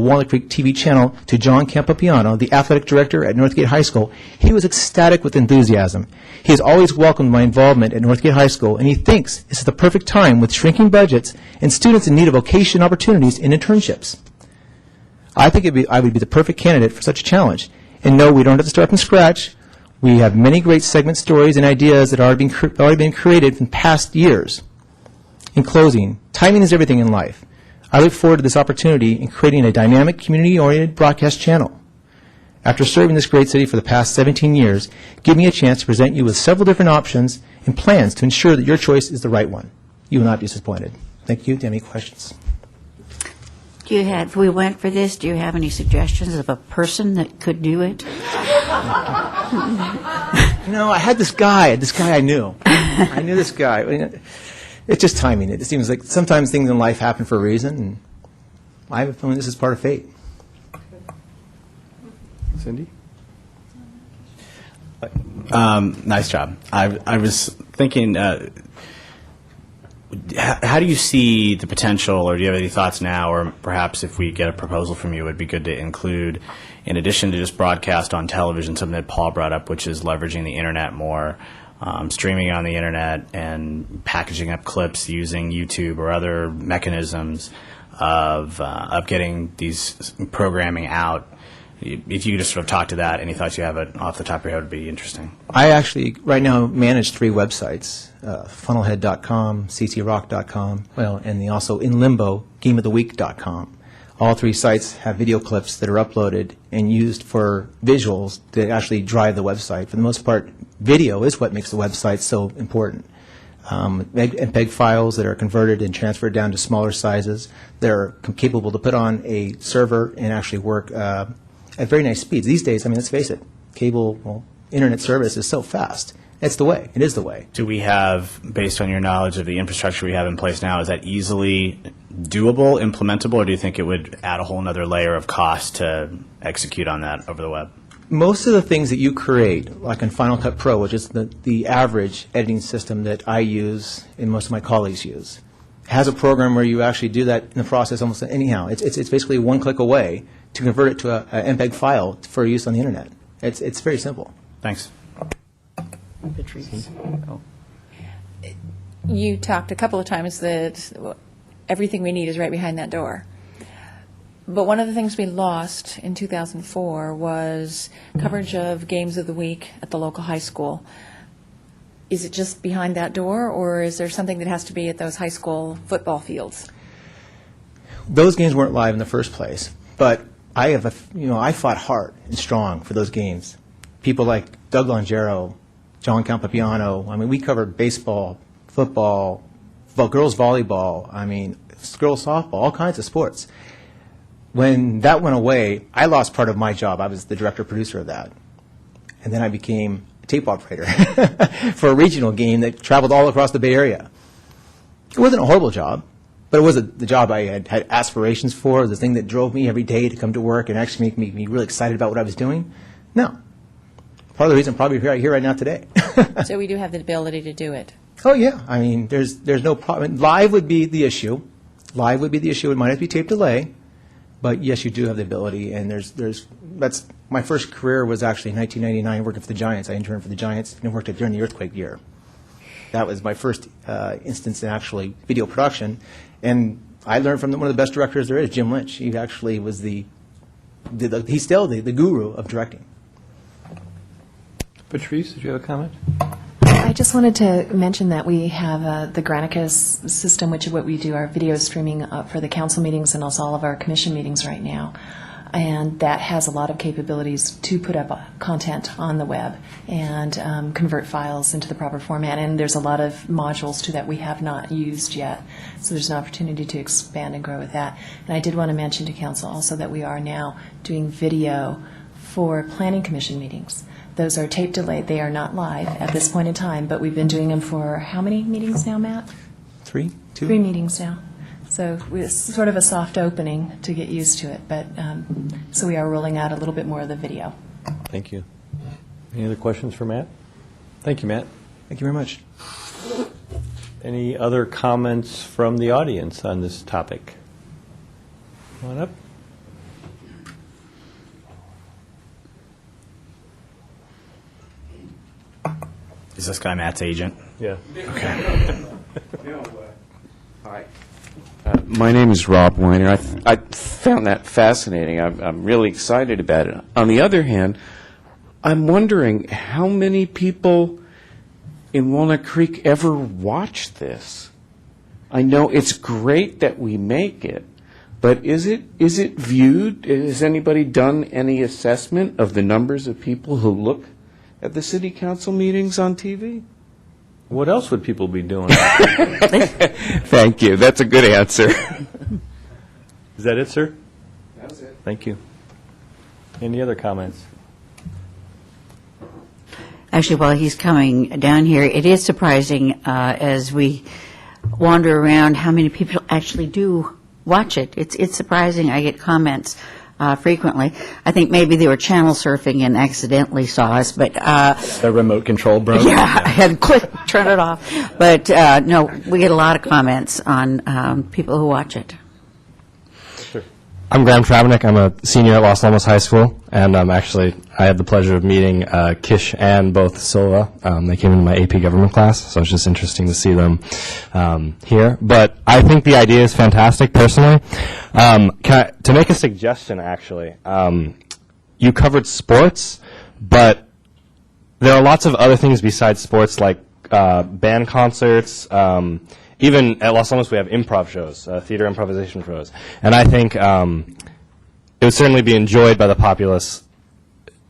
Walnut Creek TV channel to John Campapiano, the athletic director at Northgate High School, he was ecstatic with enthusiasm. He has always welcomed my involvement at Northgate High School, and he thinks this is the perfect time with shrinking budgets and students in need of vocation opportunities and internships. I think I would be the perfect candidate for such a challenge. And no, we don't have to start from scratch. We have many great segment stories and ideas that are already been created from past years. In closing, timing is everything in life. I look forward to this opportunity in creating a dynamic, community-oriented broadcast channel. After serving this great city for the past 17 years, give me a chance to present you with several different options and plans to ensure that your choice is the right one. You will not be disappointed. Thank you. Do you have any questions? If we went for this, do you have any suggestions of a person that could do it? No, I had this guy I knew. I knew this guy. It's just timing. It seems like sometimes things in life happen for a reason, and I have a feeling this is part of fate. Cindy? Nice job. I was thinking, how do you see the potential, or do you have any thoughts now, or perhaps if we get a proposal from you, it would be good to include, in addition to just broadcast on television, something that Paul brought up, which is leveraging the internet more, streaming on the internet and packaging up clips using YouTube or other mechanisms of getting these programming out. If you could just sort of talk to that, any thoughts you have off the top of your head would be interesting. I actually, right now, manage 3 websites, funnelhead.com, ctrock.com, and also in limbo, gameoftheweek.com. All 3 sites have video clips that are uploaded and used for visuals to actually drive the website. For the most part, video is what makes the website so important. MPEG files that are converted and transferred down to smaller sizes that are capable to put on a server and actually work at very nice speeds. These days, let's face it, internet service is so fast. It's the way. It is the way. Do we have, based on your knowledge of the infrastructure we have in place now, is that easily doable, implementable, or do you think it would add a whole other layer of cost to execute on that over the web? Most of the things that you create, like in Final Cut Pro, which is the average editing system that I use and most of my colleagues use, has a program where you actually do that in the process almost anyhow. It's basically one click away to convert it to an MPEG file for use on the internet. It's very simple. Thanks. You talked a couple of times that everything we need is right behind that door. But one of the things we lost in 2004 was coverage of games of the week at the local high school. Is it just behind that door, or is there something that has to be at those high school football fields? Those games weren't live in the first place, but I fought hard and strong for those games. People like Doug Longero, John Campapiano. We covered baseball, football, girls volleyball. Girls softball, all kinds of sports. When that went away, I lost part of my job. I was the director-producer of that. And then I became a tape operator for a regional game that traveled all across the Bay Area. It wasn't a horrible job, but it was the job I had aspirations for, the thing that drove me every day to come to work and actually make me really excited about what I was doing. No. Part of the reason I'm probably here right now today. So we do have the ability to do it. Oh, yeah. There's no problem. Live would be the issue. Live would be the issue. It might have to be tape delay. But yes, you do have the ability, and that's my first career was actually in 1999 working for the Giants. I interned for the Giants and worked during the earthquake year. That was my first instance in actually video production, and I learned from one of the best directors there is, Jim Lynch. He actually was he's still the guru of directing. Patrice, did you have a comment? I just wanted to mention that we have the Granicus system, which is what we do our video streaming for the council meetings and also all of our commission meetings right now. and that has a lot of capabilities to put up content on the web and convert files into the proper format. And there's a lot of modules to that we have not used yet. So there's an opportunity to expand and grow with that. And I did want to mention to Council also that we are now doing video for Planning Commission meetings. Those are tape delayed. They are not live at this point in time, but we've been doing them for how many meetings now, Matt? 3? 2? 3 meetings now. So it's sort of a soft opening to get used to it, but so we are rolling out a little bit more of the video. Thank you. Any other questions for Matt? Thank you, Matt. Thank you very much. Any other comments from the audience on this topic? Come on up. Is this guy Matt's agent? Yeah. Okay. Hi. My name is Rob Weiner. I found that fascinating. I'm really excited about it. On the other hand, I'm wondering how many people in Walnut Creek ever watch this. I know it's great that we make it, but is it viewed? Has anybody done any assessment of the numbers of people who look at the city council meetings on TV? What else would people be doing? Thank you. That's a good answer. Is that it, sir? That's it. Thank you. Any other comments? Actually, while he's coming down here, it is surprising as we wander around how many people actually do watch it. It's surprising. I get comments frequently. I think maybe they were channel surfing and accidentally saw us, but The remote control broke. yeah, I had to turn it off. But no, we get a lot of comments on people who watch it. I'm Graham Travanik. I'm a senior at Los Alamos High School, and I had the pleasure of meeting Kish and both Silva. They came into my AP Government class, so it's just interesting to see them here. But I think the idea is fantastic, personally. To make a suggestion, actually, you covered sports, but there are lots of other things besides sports, like band concerts. Even at Los Alamos, we have improv shows, theater improvisation shows. And I think it would certainly be enjoyed by the populace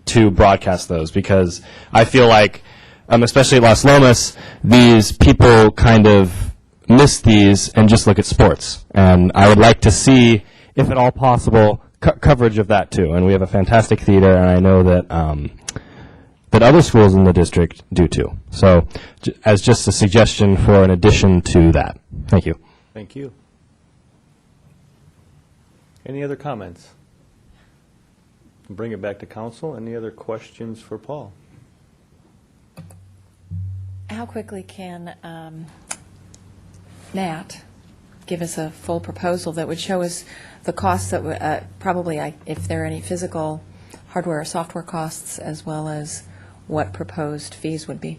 to broadcast those, because I feel like, especially at Los Lomas, these people kind of miss these and just look at sports. And I would like to see, if at all possible, coverage of that too. And we have a fantastic theater, and I know that that other schools in the district do too. So as just a suggestion for an addition to that. Thank you. Thank you. Any other comments? Bring it back to council. Any other questions for Paul? How quickly can Nat give us a full proposal that would show us the costs that probably, if there are any physical hardware or software costs, as well as what proposed fees would be?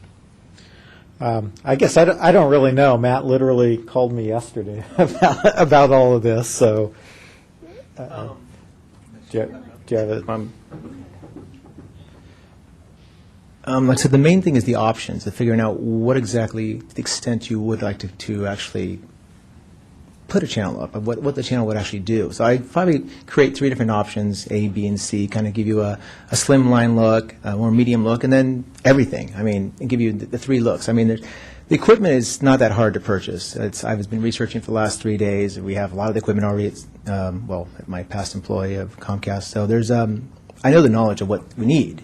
I guess I don't really know. Matt literally called me yesterday about all of this. So, do you have it? Like I said, the main thing is the options, of figuring out what exactly, to the extent you would like to actually put a channel up, of what the channel would actually do. So I'd probably create 3 different options, A, B, and C, kind of give you a slimline look, a more medium look, and then everything. I mean, and give you the 3 looks. I mean, the equipment is not that hard to purchase. I've been researching for the last 3 days. We have a lot of the equipment already at my past employee of Comcast. So there's, I know the knowledge of what we need.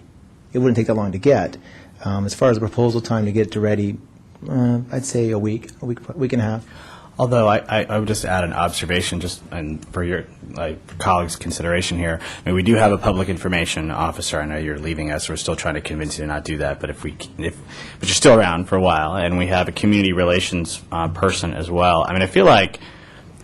It wouldn't take that long to get. As far as the proposal time to get it to ready, I'd say a week and a half. Although I would just add an observation, and for your colleagues' consideration here. I mean, we do have a public information officer. I know you're leaving us. We're still trying to convince you to not do that. But but you're still around for a while, and we have a community relations person as well. I mean, I feel like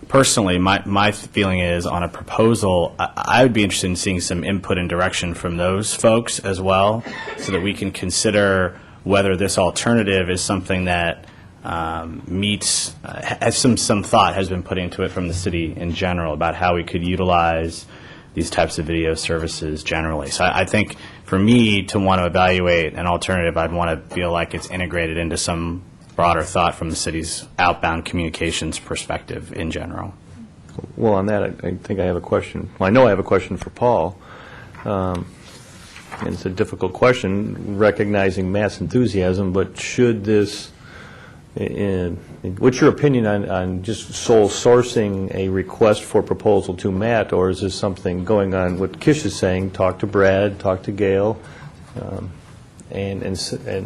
personally, my feeling is on a proposal, I would be interested in seeing some input and direction from those folks as well, so that we can consider whether this alternative is something that meets, some thought has been put into it from the city in general about how we could utilize these types of video services generally. So I think for me to want to evaluate an alternative, I'd want to feel like it's integrated into some broader thought from the city's outbound communications perspective in general. Well, on that, I think I have a question. Well, I know I have a question for Paul. And it's a difficult question, recognizing Matt's enthusiasm, but should this, what's your opinion on just sole sourcing a request for proposal to Matt, or is this something going on, what Kish is saying, talk to Brad, talk to Gail, and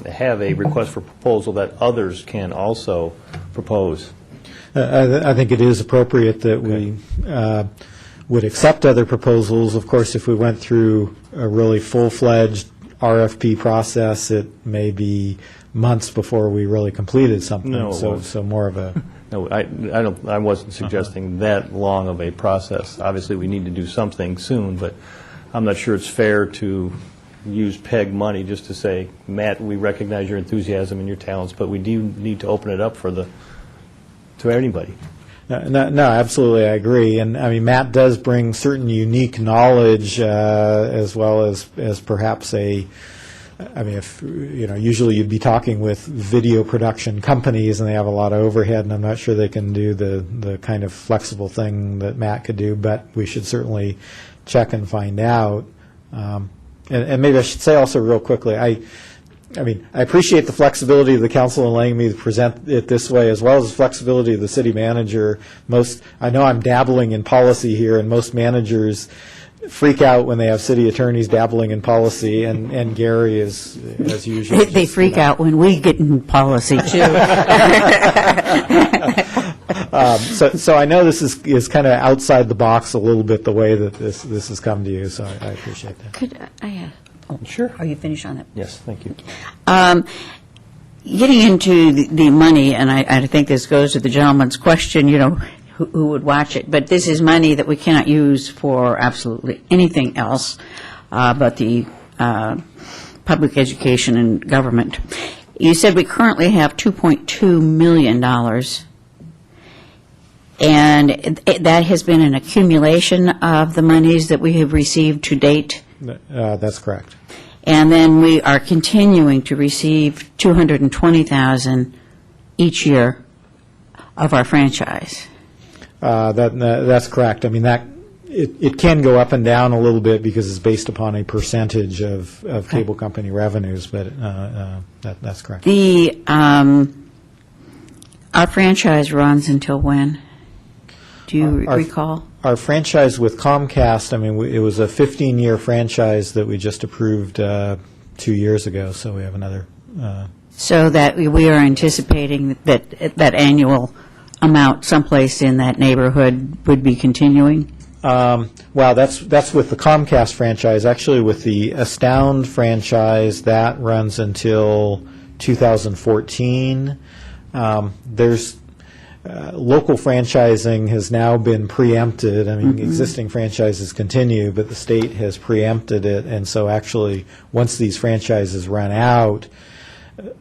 have a request for proposal that others can also propose? I think it is appropriate that we would accept other proposals. Of course, if we went through a really full-fledged RFP process, it may be months before we really completed something. No, so more of a. No, I wasn't suggesting that long of a process. Obviously, we need to do something soon, but I'm not sure it's fair to use PEG money just to say, Matt, we recognize your enthusiasm and your talents, but we do need to open it up to anybody. No, absolutely, I agree. And I mean, Matt does bring certain unique knowledge, as well as perhaps if usually you'd be talking with video production companies, and they have a lot of overhead, and I'm not sure they can do the kind of flexible thing that Matt could do. But we should certainly check and find out. And maybe I should say also real quickly, I appreciate the flexibility of the council in letting me present it this way, as well as the flexibility of the city manager. I know I'm dabbling in policy here, and most managers freak out when they have city attorneys dabbling in policy, and Gary is, as usual. They freak out when we get in policy, too. So I know this is kind of outside the box a little bit, the way that this has come to you, so I appreciate that. Sure. Are you finished on that? Yes, thank you. Getting into the money, and I think this goes to the gentleman's question, who would watch it, but this is money that we cannot use for absolutely anything else but the public education and government. You said we currently have $2.2 million, and that has been an accumulation of the monies that we have received to date? That's correct. And then we are continuing to receive $220,000 each year of our franchise. That's correct. I mean, it can go up and down a little bit because it's based upon a percentage of cable company revenues, but that's correct. Our franchise runs until when? Do you recall? Our franchise with Comcast, it was a 15-year franchise that we just approved 2 years ago, so we have another. So that we are anticipating that annual amount someplace in that neighborhood would be continuing? Well, that's with the Comcast franchise. Actually, with the Astound franchise, that runs until 2014. There's local franchising has now been preempted. Existing franchises continue, but the state has preempted it, and so actually, once these franchises run out,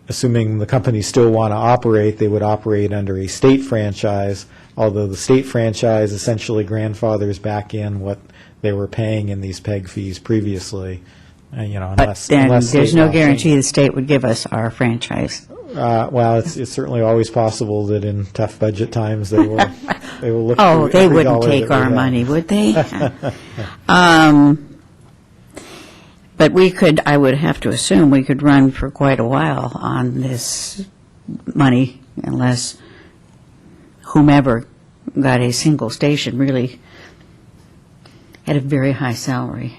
assuming the companies still want to operate, they would operate under a state franchise, although the state franchise essentially grandfathers back in what they were paying in these PEG fees previously. Unless there's no guarantee the state would give us our franchise. Well, it's certainly always possible that in tough budget times they will look. Oh, they wouldn't take our money, would they? But I would have to assume we could run for quite a while on this money unless whomever got a single station really had a very high salary.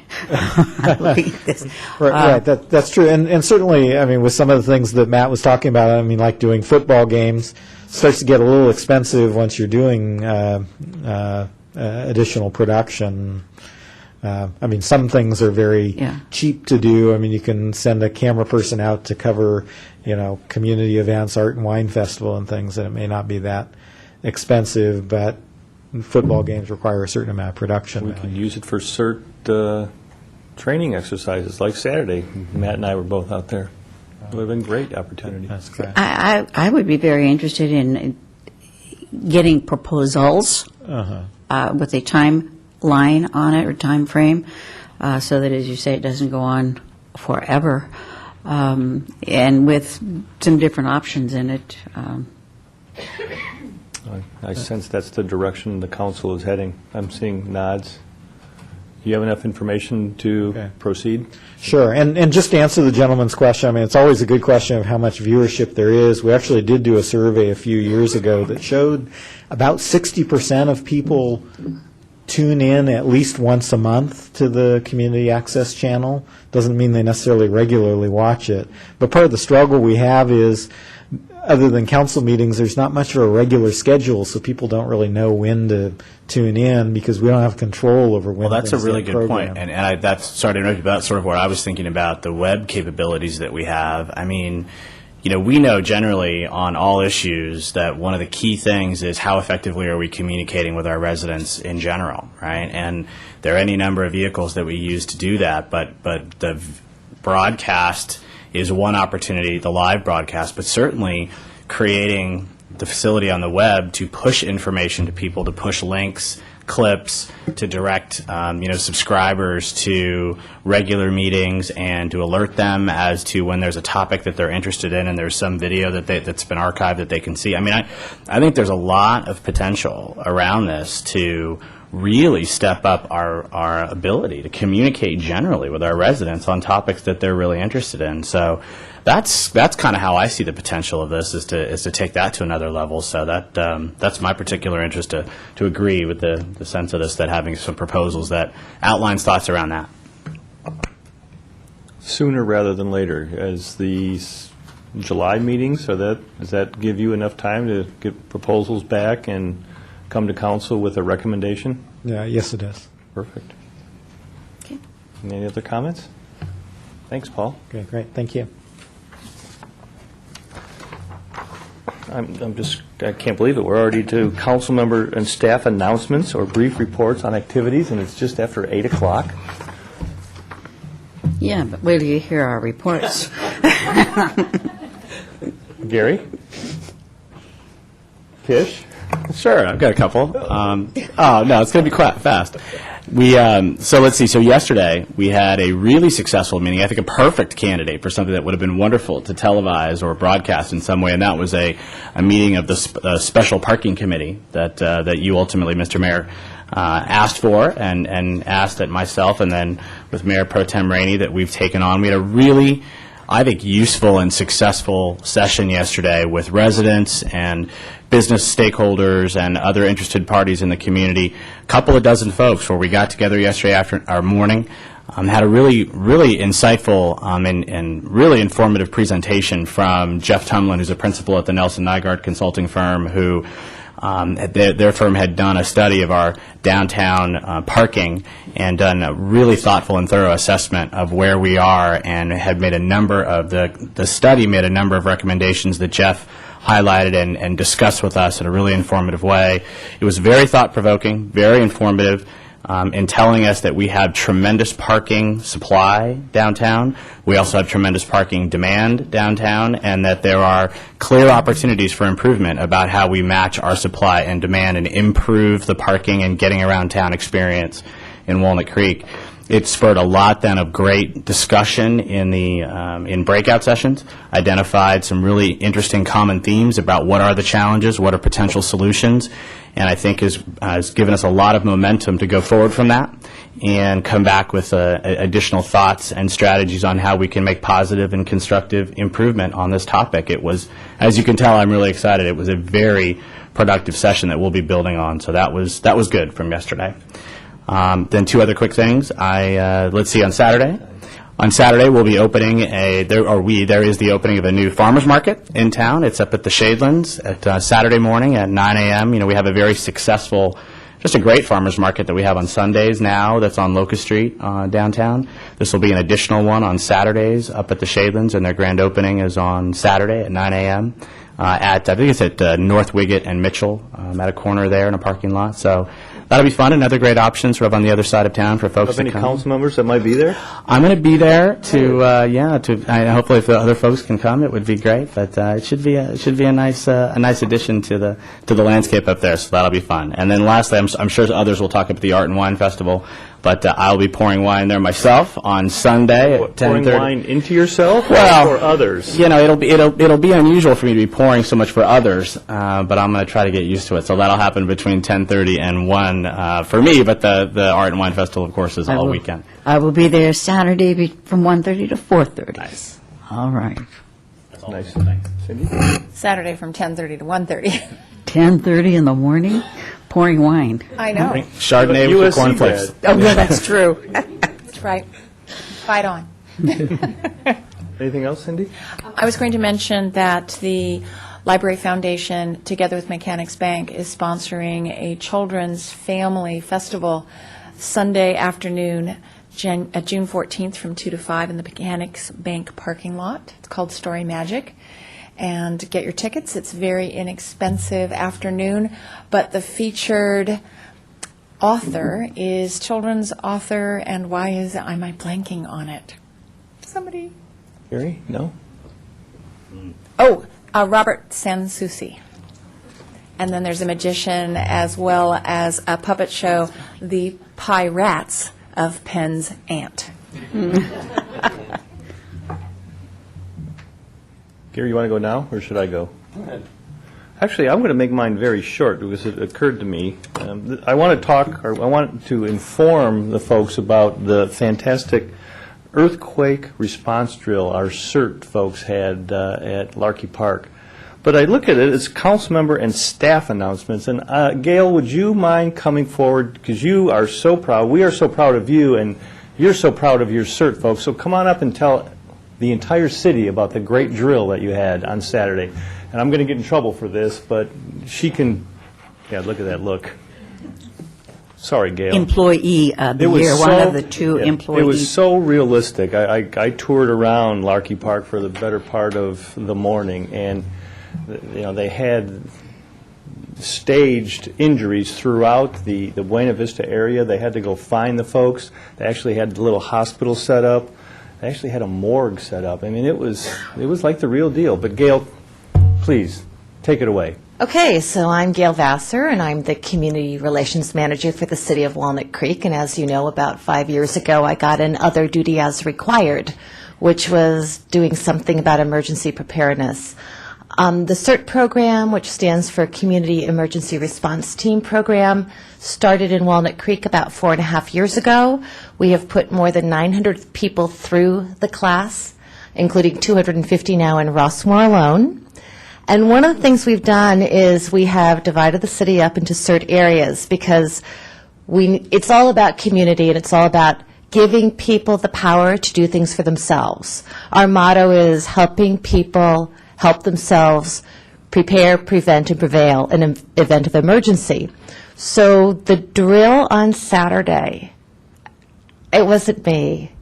Right, that's true. And certainly, with some of the things that Matt was talking about, like doing football games, starts to get a little expensive once you're doing additional production. Some things are very cheap to do. You can send a camera person out to cover, community events, art and wine festival and things, and it may not be that expensive, but football games require a certain amount of production. We could use it for CERT training exercises, like Saturday. Matt and I were both out there. It would have been a great opportunity. That's correct. I would be very interested in getting proposals with a timeline on it or time frame, so that, as you say, it doesn't go on forever, and with some different options in it. I sense that's the direction the council is heading. I'm seeing nods. Do you have enough information to proceed? Sure, and just to answer the gentleman's question, I mean, it's always a good question of how much viewership there is. We actually did do a survey a few years ago that showed about 60% of people tune in at least once a month to the community access channel. Doesn't mean they necessarily regularly watch it. But part of the struggle we have is, other than council meetings, there's not much of a regular schedule, so people don't really know when to tune in because we don't have control over when. Well, that's a things really get good programmed. point, and that's sorry to interrupt you, but that's sort of what I was thinking about the web capabilities that we have. I mean, you know, we know generally on all issues that one of the key things is how effectively are we communicating with our residents in general, right? And there are any number of vehicles that we use to do that, but the broadcast is one opportunity, the live broadcast, but certainly creating the facility on the web to push information to people, to push links, clips, to direct subscribers to regular meetings and to alert them as to when there's a topic that they're interested in and there's some video that's been archived that they can see. I mean, I think there's a lot of potential around this to really step up our ability to communicate generally with our residents on topics that they're really interested in. So that's kind of how I see the potential of this, is to take that to another level. So that's my particular interest, to agree with the sense of this, that having some proposals that outlines thoughts around that. Sooner rather than later, as the July meetings, does that give you enough time to get proposals back and come to council with a recommendation? Yeah, yes, it does. Perfect. Okay. Any other comments? Thanks, Paul. Okay, great. Thank you. I can't believe it. We're already to council member and staff announcements or brief reports on activities, and it's just after 8 o'clock. Yeah, but wait till you hear our reports. Gary? Kish? Sure, I've got a couple. No, it's going to be quite fast. So let's see. So yesterday we had a really successful meeting. I think a perfect candidate for something that would have been wonderful to televise or broadcast in some way, and that was a meeting of the special parking committee that you ultimately, Mr. Mayor, asked for and asked that myself and then with Mayor Pro Tem Rainey that we've taken on. We had a really, I think, useful and successful session yesterday with residents and business stakeholders and other interested parties in the community. A couple of dozen folks where we got together yesterday after our morning, had a really, really insightful and really informative presentation from Jeff Tumlin, who's a principal at the Nelson Nygaard consulting firm, who their firm had done a study of our downtown parking and done a really thoughtful and thorough assessment of where we are, and had made a number of the study made a number of recommendations that Jeff highlighted and discussed with us in a really informative way. It was very thought-provoking, very informative, in telling us that we have tremendous parking supply downtown. We also have tremendous parking demand downtown, and that there are clear opportunities for improvement about how we match our supply and demand and improve the parking and getting around town experience in Walnut Creek. It spurred a lot then of great discussion in breakout sessions, identified some really interesting common themes about what are the challenges, what are potential solutions, and I think has given us a lot of momentum to go forward from that and come back with additional thoughts and strategies on how we can make positive and constructive improvement on this topic. It was, as you can tell, I'm really excited. It was a very productive session that we'll be building on, so that was good from yesterday. Then two other quick things. Let's see, on Saturday. On Saturday, we'll be opening there is the opening of a new farmers market in town. It's up at the Shadelands at Saturday morning at 9 a.m. You know, we have a very successful, just a great farmers market that we have on Sundays now that's on Locust Street downtown. This will be an additional one on Saturdays up at the Shadelands, and their grand opening is on Saturday at 9 a.m. I think it's at North Wiggett and Mitchell, at a corner there in a parking lot. So that'll be fun. Another great option sort of on the other side of town for folks Have any to come. council members that might be there? I'm going to be there hopefully if the other folks can come, it would be great. But it should be a nice addition to the landscape up there. So that'll be fun. And then lastly, I'm sure others will talk about the Art and Wine Festival. But I'll be pouring wine there myself on Sunday at 10:30. Pouring wine into yourself Well, or for others? You know, it'll be unusual for me to be pouring so much for others, but I'm going to try to get used to it. So that'll happen between 10:30 and 1 for me. But the Art and Wine Festival, of course, is all weekend. I will be there Saturday from 1:30 to 4:30. Nice. All right. That's all. Nice. Cindy? Saturday from 10:30 to 1:30. 10:30 in the morning, pouring wine. I know. Chardonnay with USC cornflakes. Oh, yeah, that's true. That's right. Fight on. Anything else, Cindy? I was going to mention that the Library Foundation, together with Mechanics Bank, is sponsoring a children's family festival Sunday afternoon, June 14th from 2 to 5 in the Mechanics Bank parking lot. It's called Story Magic. And get your tickets. It's very inexpensive afternoon, but the featured author is children's author, and why am I blanking on it? Somebody. Gary? No? Oh, Robert Sansucci. And then there's a magician as well as a puppet show, The Pirates of Penn's Aunt. Gary, you want to go now, or should I go? Go ahead. Actually, I'm going to make mine very short because it occurred to me. I want to inform the folks about the fantastic earthquake response drill our CERT folks had at Larky Park. But I look at it as council member and staff announcements. And Gail, would you mind coming forward, because you are so proud. We are so proud of you, and you're so proud of your CERT folks. So come on up and tell the entire city about the great drill that you had on Saturday. And I'm going to get in trouble for this, but she can, yeah, look at that look. Sorry, Gail. Employee of the year, one of the two employees. It was so realistic. I toured around Larky Park for the better part of the morning, and they had staged injuries throughout the Buena Vista area. They had to go find the folks. They actually had the little hospital set up. They actually had a morgue set up. I mean, it was like the real deal. But Gail, please, take it away. Okay, so I'm Gail Vassar, and I'm the Community Relations Manager for the City of Walnut Creek. And as you know, about 5 years ago, I got an other duty as required, which was doing something about emergency preparedness. The CERT program, which stands for Community Emergency Response Team Program, started in Walnut Creek about 4.5 years ago. We have put more than 900 people through the class, including 250 now in Rossmore alone. And one of the things we've done is we have divided the city up into CERT areas because it's all about community and it's all about giving people the power to do things for themselves. Our motto is helping people help themselves prepare, prevent, and prevail in an event of emergency. So the drill on Saturday, it wasn't me.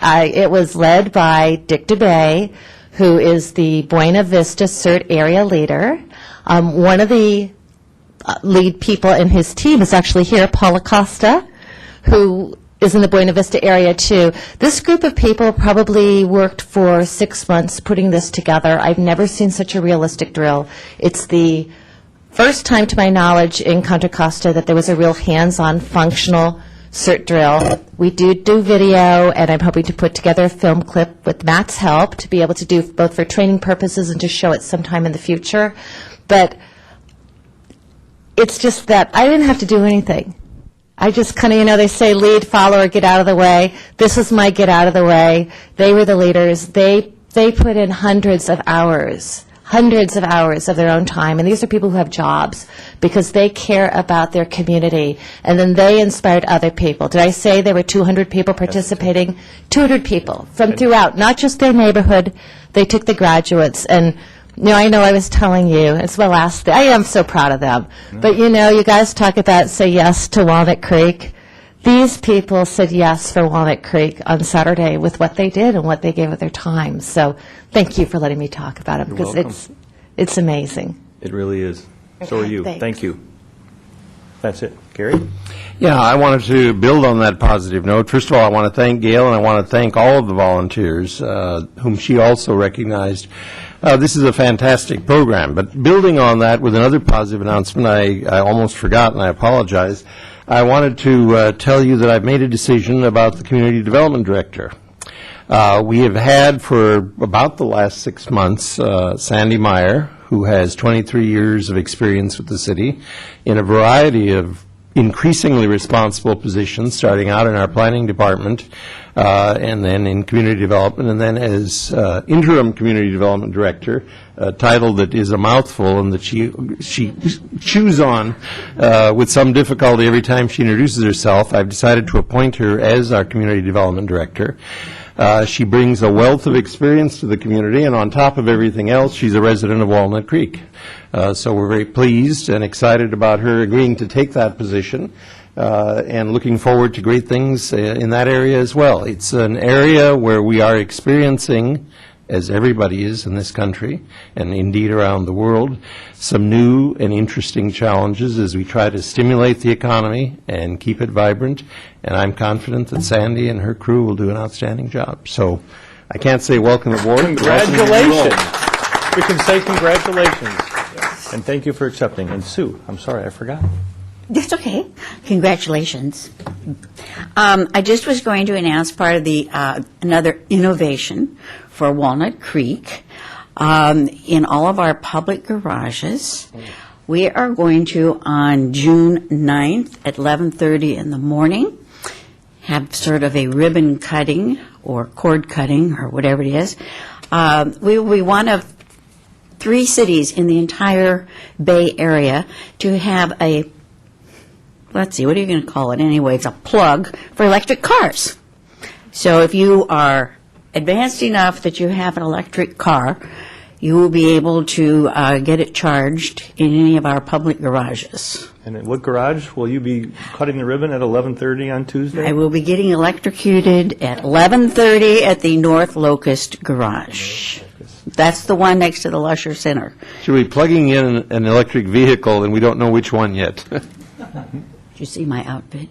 It was led by Dick DeBay, who is the Buena Vista CERT area leader. One of the lead people in his team is actually here, Paula Costa, who is in the Buena Vista area too. This group of people probably worked for 6 months putting this together. I've never seen such a realistic drill. It's the first time, to my knowledge, in Contra Costa that there was a real hands-on functional CERT drill. We do video, and I'm hoping to put together a film clip with Matt's help to be able to do both for training purposes and to show it sometime in the future. But it's just that I didn't have to do anything. I just kind of, they say lead, follow, or get out of the way. This was my get out of the way. They were the leaders. They put in hundreds of hours of their own time. And these are people who have jobs because they care about their community. And then they inspired other people. Did I say there were 200 people participating? 200 people from throughout, not just their neighborhood. They took the graduates. And I know I was telling you, it's my last thing. I am so proud of them. But, you guys talk about say yes to Walnut Creek. These people said yes for Walnut Creek on Saturday with what they did and what they gave of their time. So thank you for letting me talk about it because it's amazing. It really is. So are you. Thanks. Thank you. That's it. Gary? Yeah, I wanted to build on that positive note. First of all, I want to thank Gail, and I want to thank all of the volunteers, whom she also recognized. This is a fantastic program. But building on that with another positive announcement, I almost forgot, and I apologize. I wanted to tell you that I've made a decision about the Community Development Director. We have had for about the last 6 months Sandy Meyer, who has 23 years of experience with the city in a variety of increasingly responsible positions, starting out in our planning department and then in community development, and then as interim community development director, a title that is a mouthful and that she chews on with some difficulty every time she introduces herself. I've decided to appoint her as our community development director. She brings a wealth of experience to the community, and on top of everything else, she's a resident of Walnut Creek. So we're very pleased and excited about her agreeing to take that position, and looking forward to great things in that area as well. It's an area where we are experiencing, as everybody is in this country, and indeed around the world, some new and interesting challenges as we try to stimulate the economy and keep it vibrant. And I'm confident that Sandy and her crew will do an outstanding job. So I can't say welcome aboard. Congratulations. We can say congratulations. And thank you for accepting. And Sue, I'm sorry, I forgot. That's okay. Congratulations. I just was going to announce part of the another innovation for Walnut Creek. In all of our public garages, we are going to, on June 9th at 11:30 in the morning, have sort of a ribbon cutting or cord cutting or whatever it is. We will be one of 3 cities in the entire Bay Area to have a, let's see, what are you going to call it anyway? It's a plug for electric cars. So if you are advanced enough that you have an electric car, you will be able to get it charged in any of our public garages. And in what garage will you be cutting the ribbon at 11:30 on Tuesday? I will be getting electrocuted at 11:30 at the North Locust Garage. That's the one next to the Lusher Center. Should we be plugging in an electric vehicle, and we don't know which one yet? Did you see my outfit?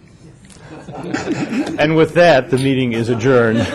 And with that, the meeting is adjourned.